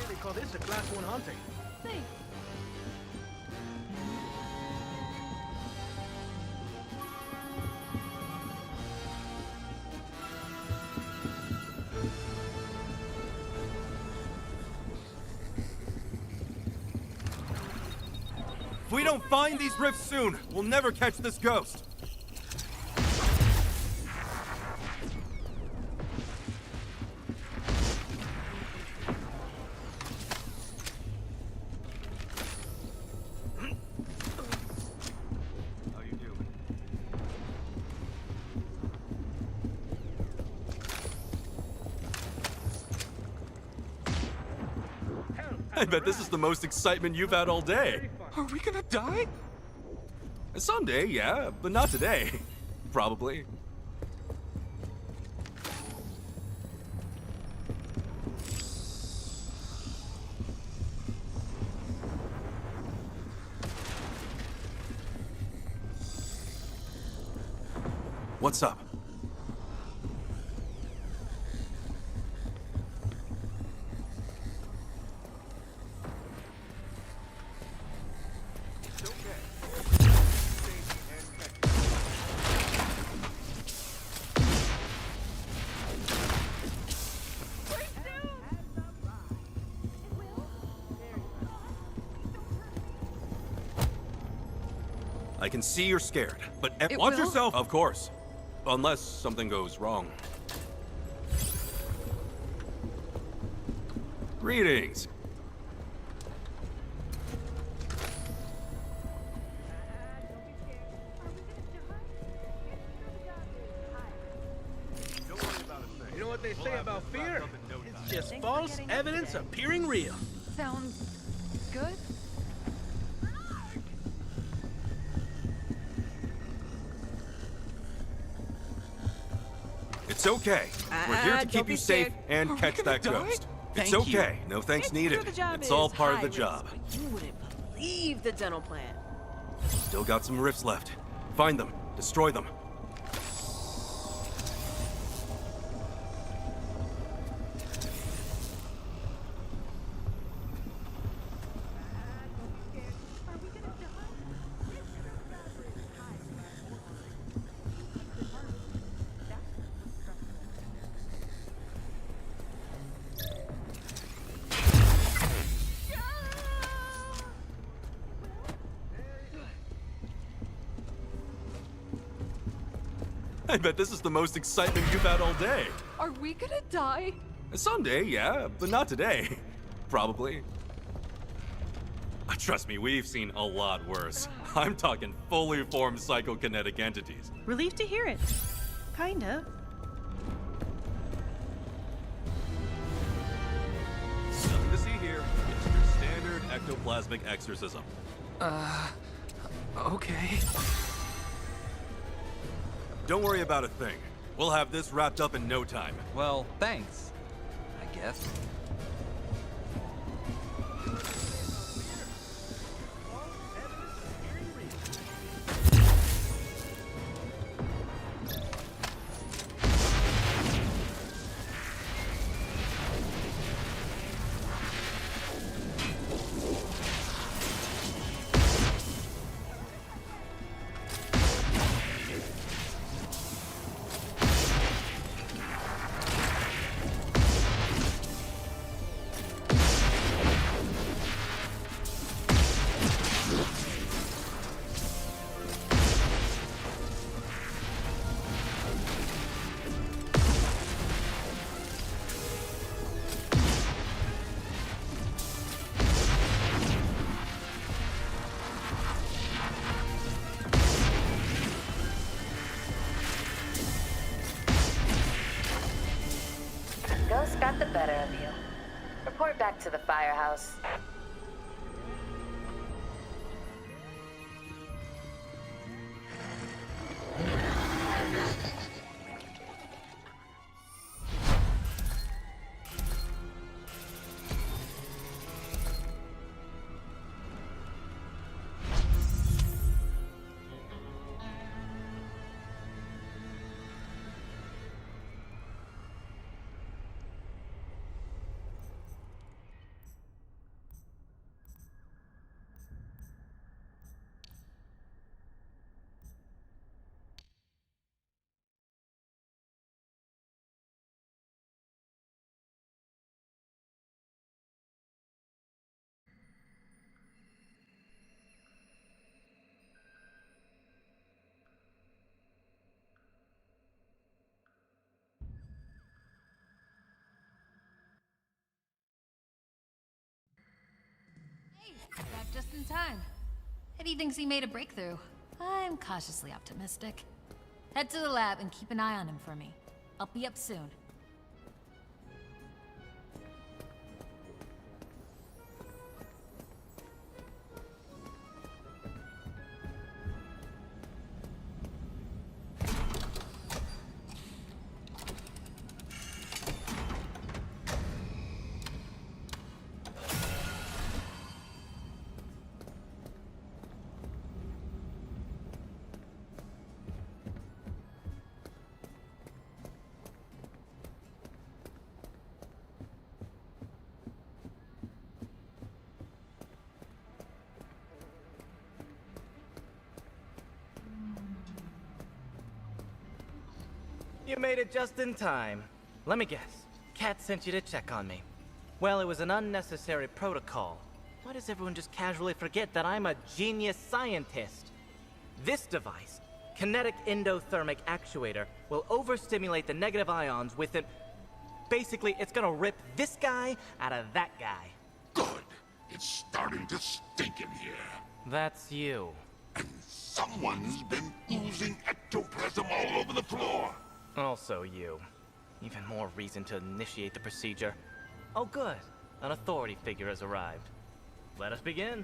They call this a class 1 haunting. Thanks. If we don't find these rifts soon, we'll never catch this ghost. How you doing? I bet this is the most excitement you've had all day. Are we gonna die? Someday, yeah, but not today. Probably. What's up? I can see you're scared, but watch will? yourself. Of course. Unless something goes wrong. Greetings. You know what they say about fear? It's just false evidence appearing real. Sounds good? It's okay. We're here to don't keep be you safe scared. and Are we catch gonna that die? ghost. It's Thank you. okay. No thanks needed. The job It's all is part of the high job. risk, but you wouldn't believe the dental plan. Still got some rifts left. Find them. Destroy them. I bet this is the most excitement you've had all day. Are we gonna die? Someday, yeah, but not today. Probably. Trust me, we've seen a lot worse. I'm talking fully formed psychokinetic entities. Relief to hear it. Kinda. ectoplasmic exorcism. Okay. Don't worry about a thing. We'll have this wrapped up in no time. Well, thanks, I guess. Ghost got the better of you. Report back to the firehouse. Back just in time. Eddie thinks he made a breakthrough. I'm cautiously optimistic. Head to the lab and keep an eye on him for me. I'll be up soon. You made it just in time. Let me guess. Kat sent you to check on me. Well, it was an unnecessary protocol. Why does everyone just casually forget that I'm a genius scientist? This device, kinetic endothermic actuator, will overstimulate the negative ions within... Basically, it's gonna rip this guy out of that guy. Good. It's starting to stink in here. That's you. And someone's been oozing ectoplasm all over the floor. Also you. Even more reason to initiate the procedure. Oh good, an authority figure has arrived. Let us begin.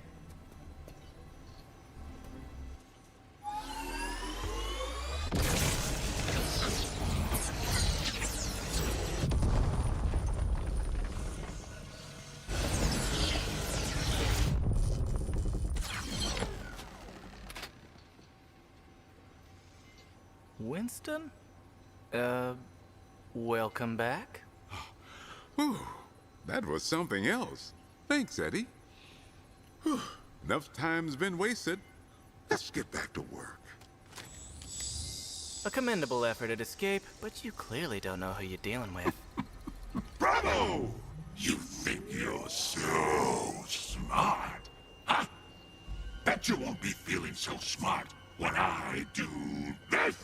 Winston? Welcome back? Whew, that was something else. Thanks, Eddie. Whew, enough time's been wasted. Let's get back to work. A commendable effort at escape, but you clearly don't know who you're dealing with. Bravo! You think you're so smart, huh? Bet you won't be feeling so smart when I do this.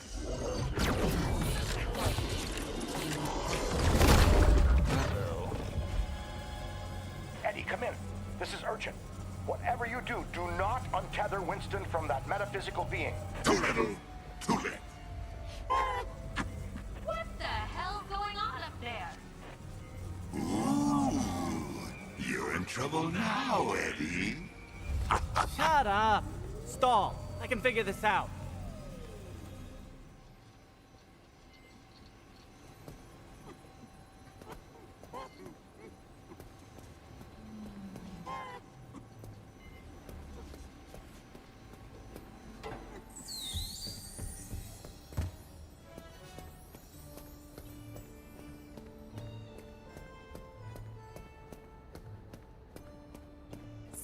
Eddie, come in. This is urgent. Whatever you do, do not untether Winston from that metaphysical being. Too little, too late. What the hell's going on up there? Ooh, you're in trouble now, Eddie? Shut up! Stall. I can figure this out.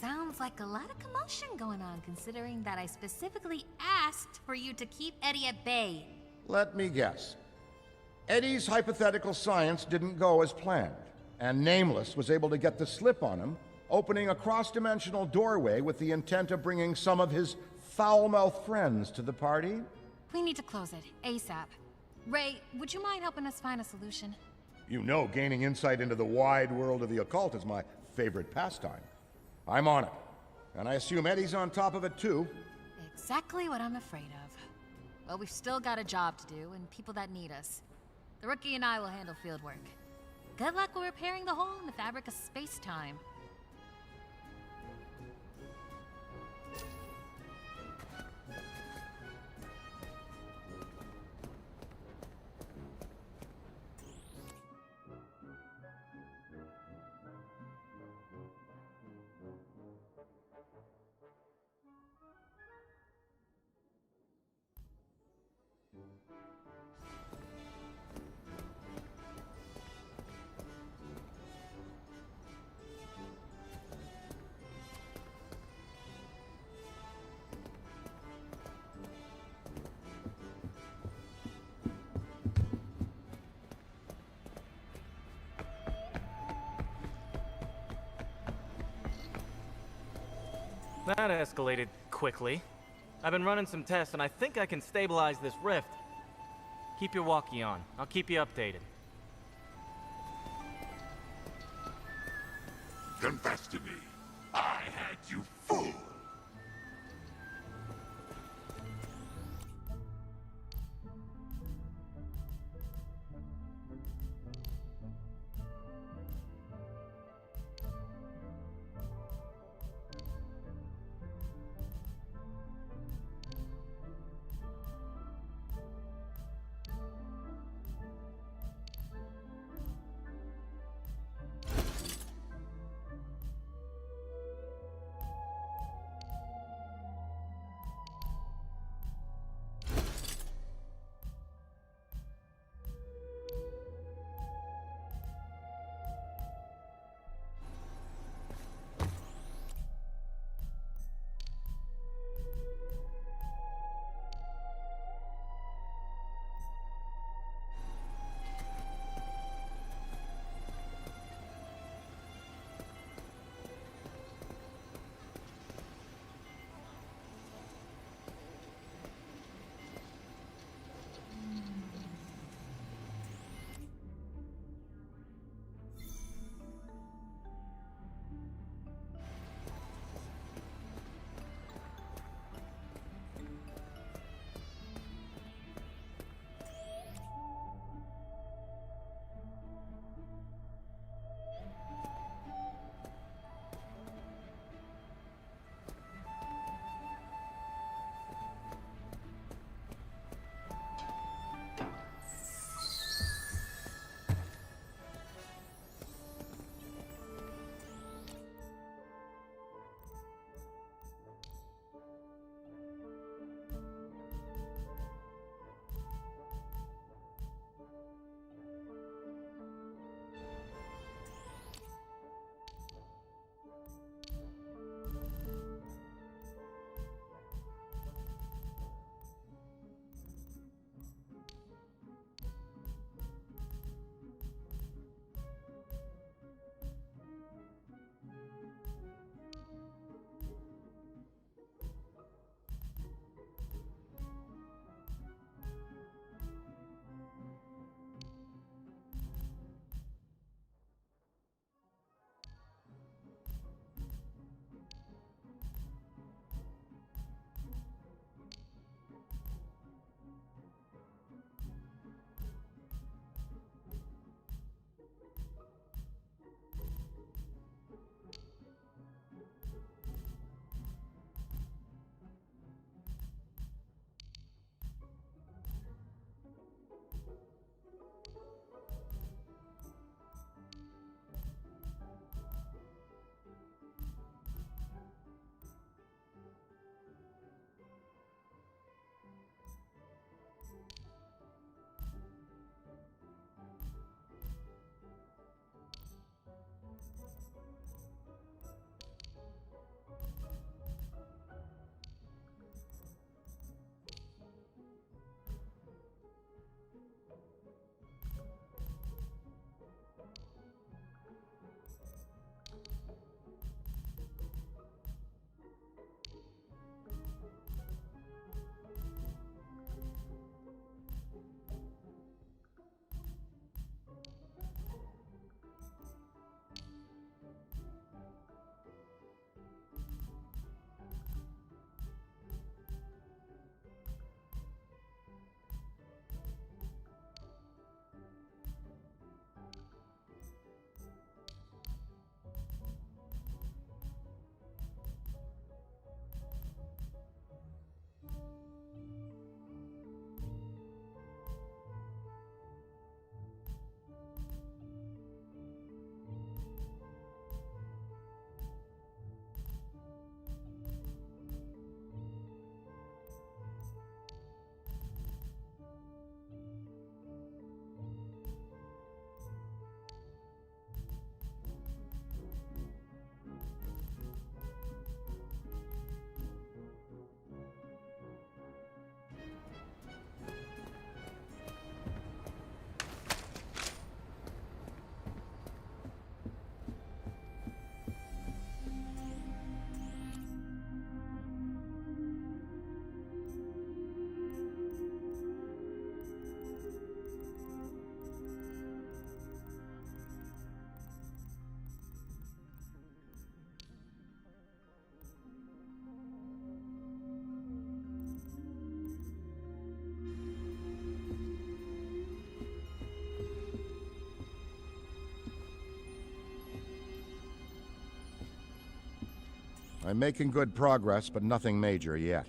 Sounds like a lot of commotion going on, considering that I specifically asked for you to keep Eddie at bay. Let me guess. Eddie's hypothetical science didn't go as planned, and Nameless was able to get the slip on him, opening a cross-dimensional doorway with the intent of bringing some of his foul-mouthed friends to the party? We need to close it, ASAP. Ray, would you mind helping us find a solution? You know, gaining insight into the wide world of the occult is my favorite pastime. I'm on it, and I assume Eddie's on top of it too. Exactly what I'm afraid of. Well, we've still got a job to do, and people that need us. The Rookie and I will handle field work. Good luck with repairing the hole in the fabric of space-time. That escalated quickly. I've been running some tests, and I think I can stabilize this rift. Keep your walkie on. I'll keep you updated. Confess to me. I had you fooled. I'm making good progress, but nothing major yet.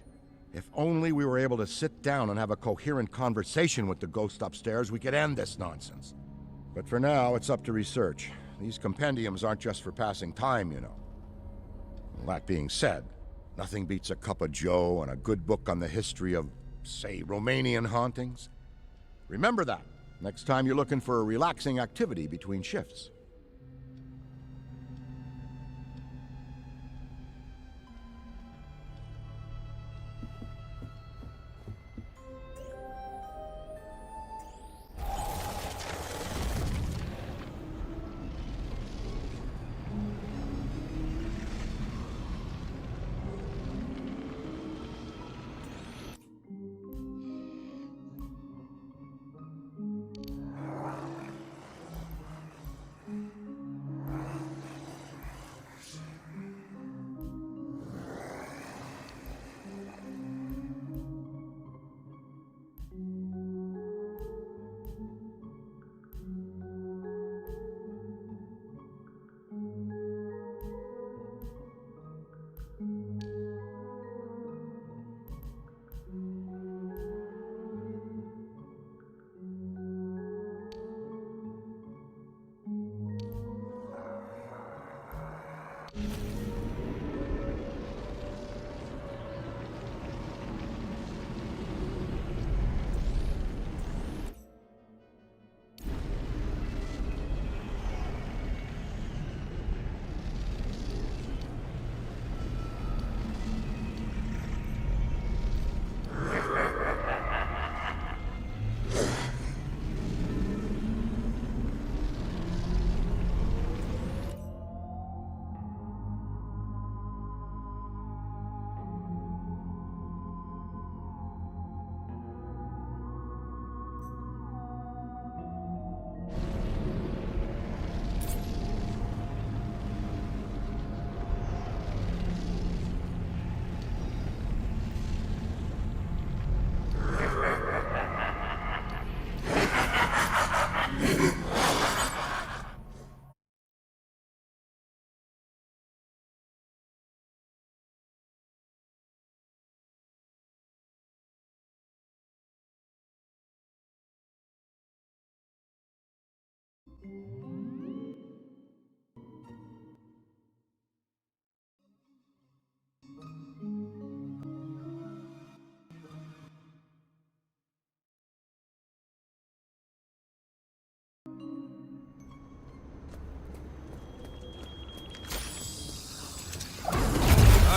If only we were able to sit down and have a coherent conversation with the ghost upstairs, we could end this nonsense. But for now, it's up to research. These compendiums aren't just for passing time, you know. Well, that being said, nothing beats a cup of joe and a good book on the history of, say, Romanian hauntings. Remember that next time you're looking for a relaxing activity between shifts.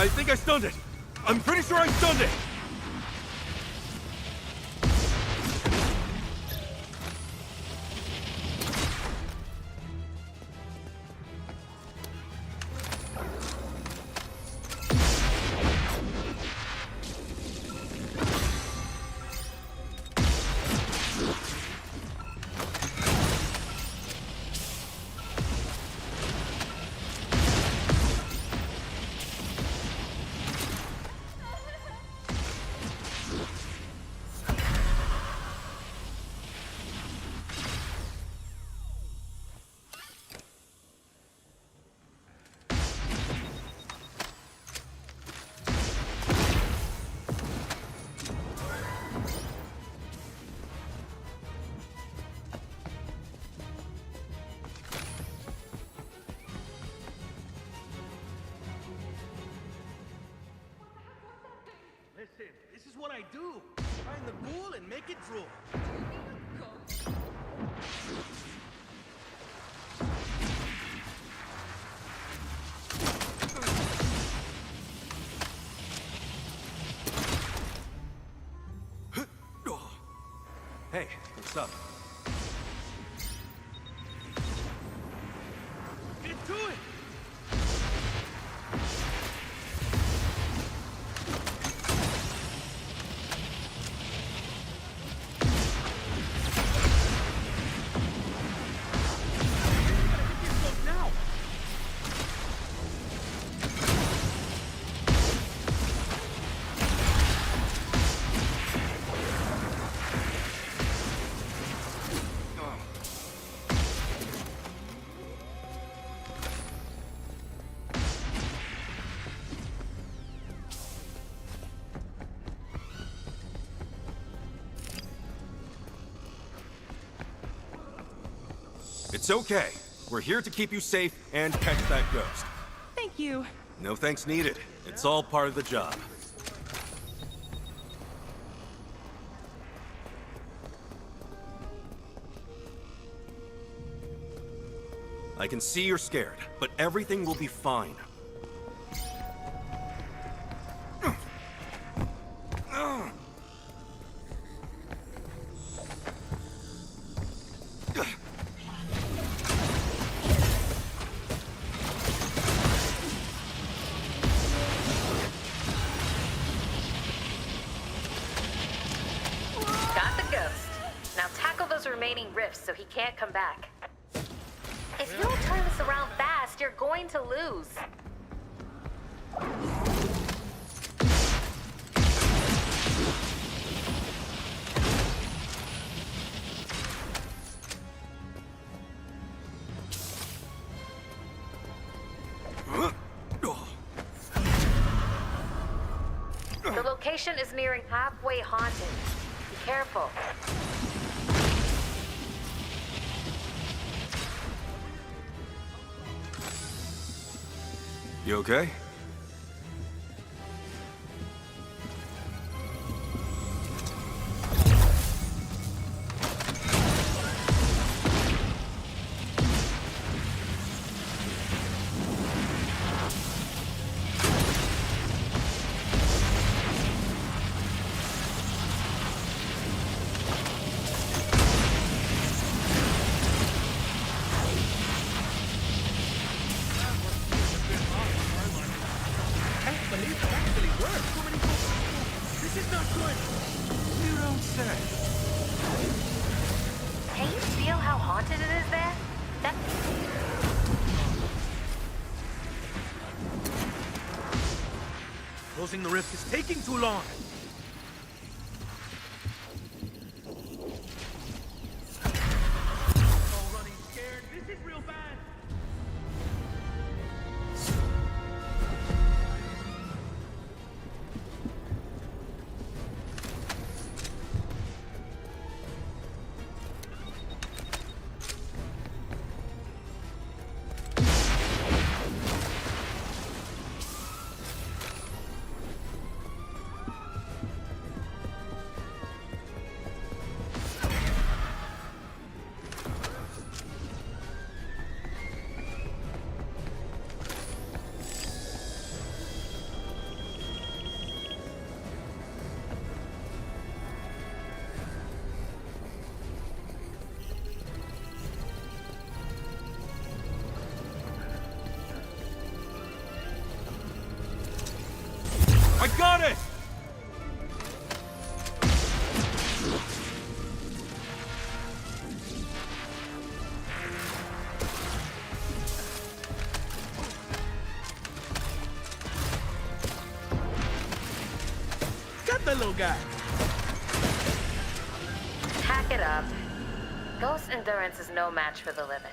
I think I stunned it. I'm pretty sure I stunned it. Listen, this is what I do. Find the ghoul and make it drool. Hey, what's up? Get to it! It's okay. We're here to keep you safe and catch that ghost. Thank you. No thanks needed. It's all part of the job. I can see you're scared, but everything will be fine. Got the ghost. Now tackle those remaining rifts so he can't come back. If you don't turn this around fast, you're going to lose. The location is nearing halfway haunted. Be careful. You okay? Can you feel how haunted it is there? Closing the rift is taking too long. Oh, running scared. This is real bad. I got it! Got the little guy. Pack it up. Ghost endurance is no match for the living.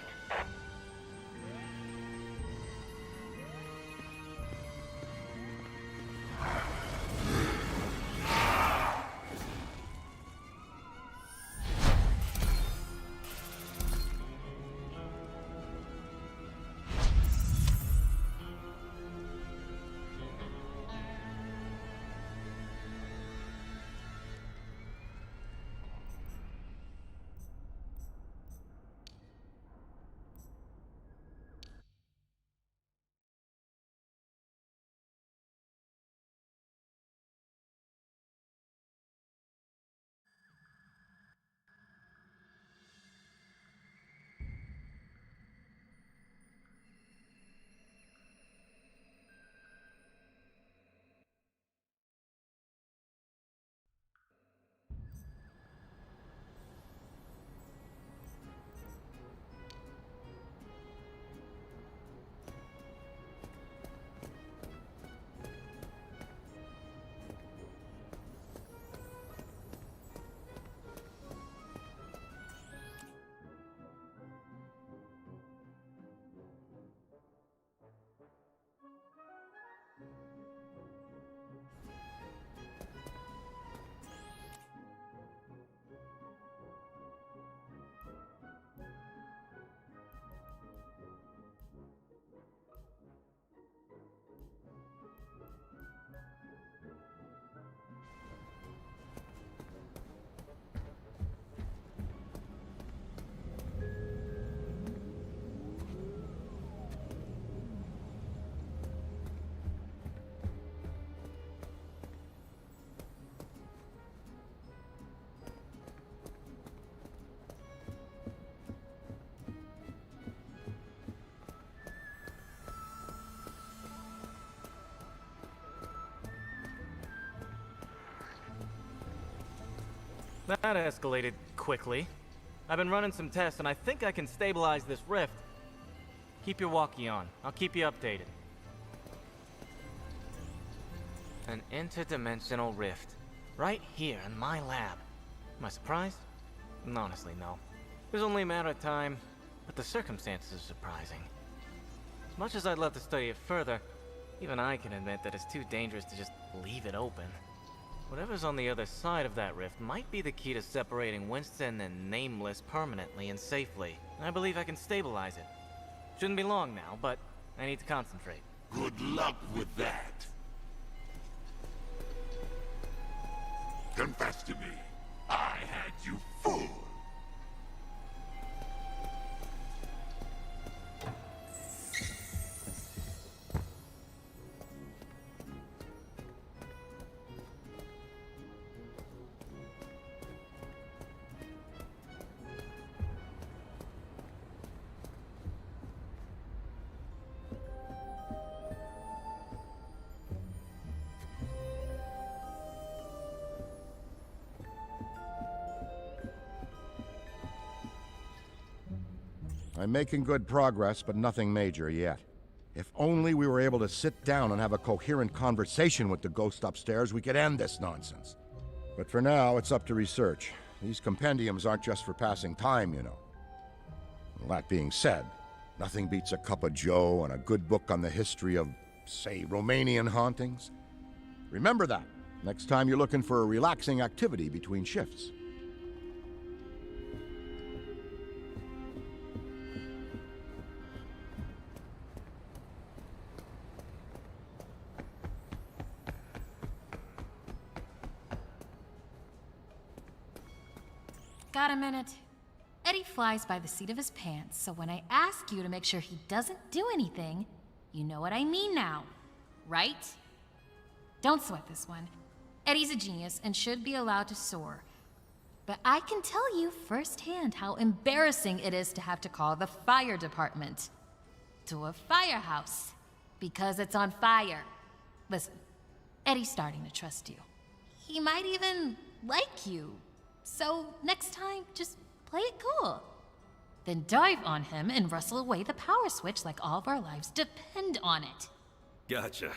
That escalated quickly. I've been running some tests, and I think I can stabilize this rift. Keep your walkie on. I'll keep you updated. An interdimensional rift. Right here in my lab. Am I surprised? Honestly, no. It was only a matter of time, but the circumstances are surprising. As much as I'd love to study it further, even I can admit that it's too dangerous to just leave it open. Whatever's on the other side of that rift might be the key to separating Winston and Nameless permanently and safely. I believe I can stabilize it. Shouldn't be long now, but I need to concentrate. Good luck with that. Confess to me, I had you fooled. I'm making good progress, but nothing major yet. If only we were able to sit down and have a coherent conversation with the ghost upstairs, we could end this nonsense. But for now, it's up to research. These compendiums aren't just for passing time, you know. Well, that being said, nothing beats a cup of joe and a good book on the history of, say, Romanian hauntings. Remember that next time you're looking for a relaxing activity between shifts. Got a minute? Eddie flies by the seat of his pants, so when I ask you to make sure he doesn't do anything, you know what I mean now, right? Don't sweat this one. Eddie's a genius and should be allowed to soar. But I can tell you firsthand how embarrassing it is to have to call the fire department to a firehouse because it's on fire. Listen, Eddie's starting to trust you. He might even like you. So next time, just play it cool. Then dive on him and wrestle away the power switch like all of our lives depend on it. Gotcha.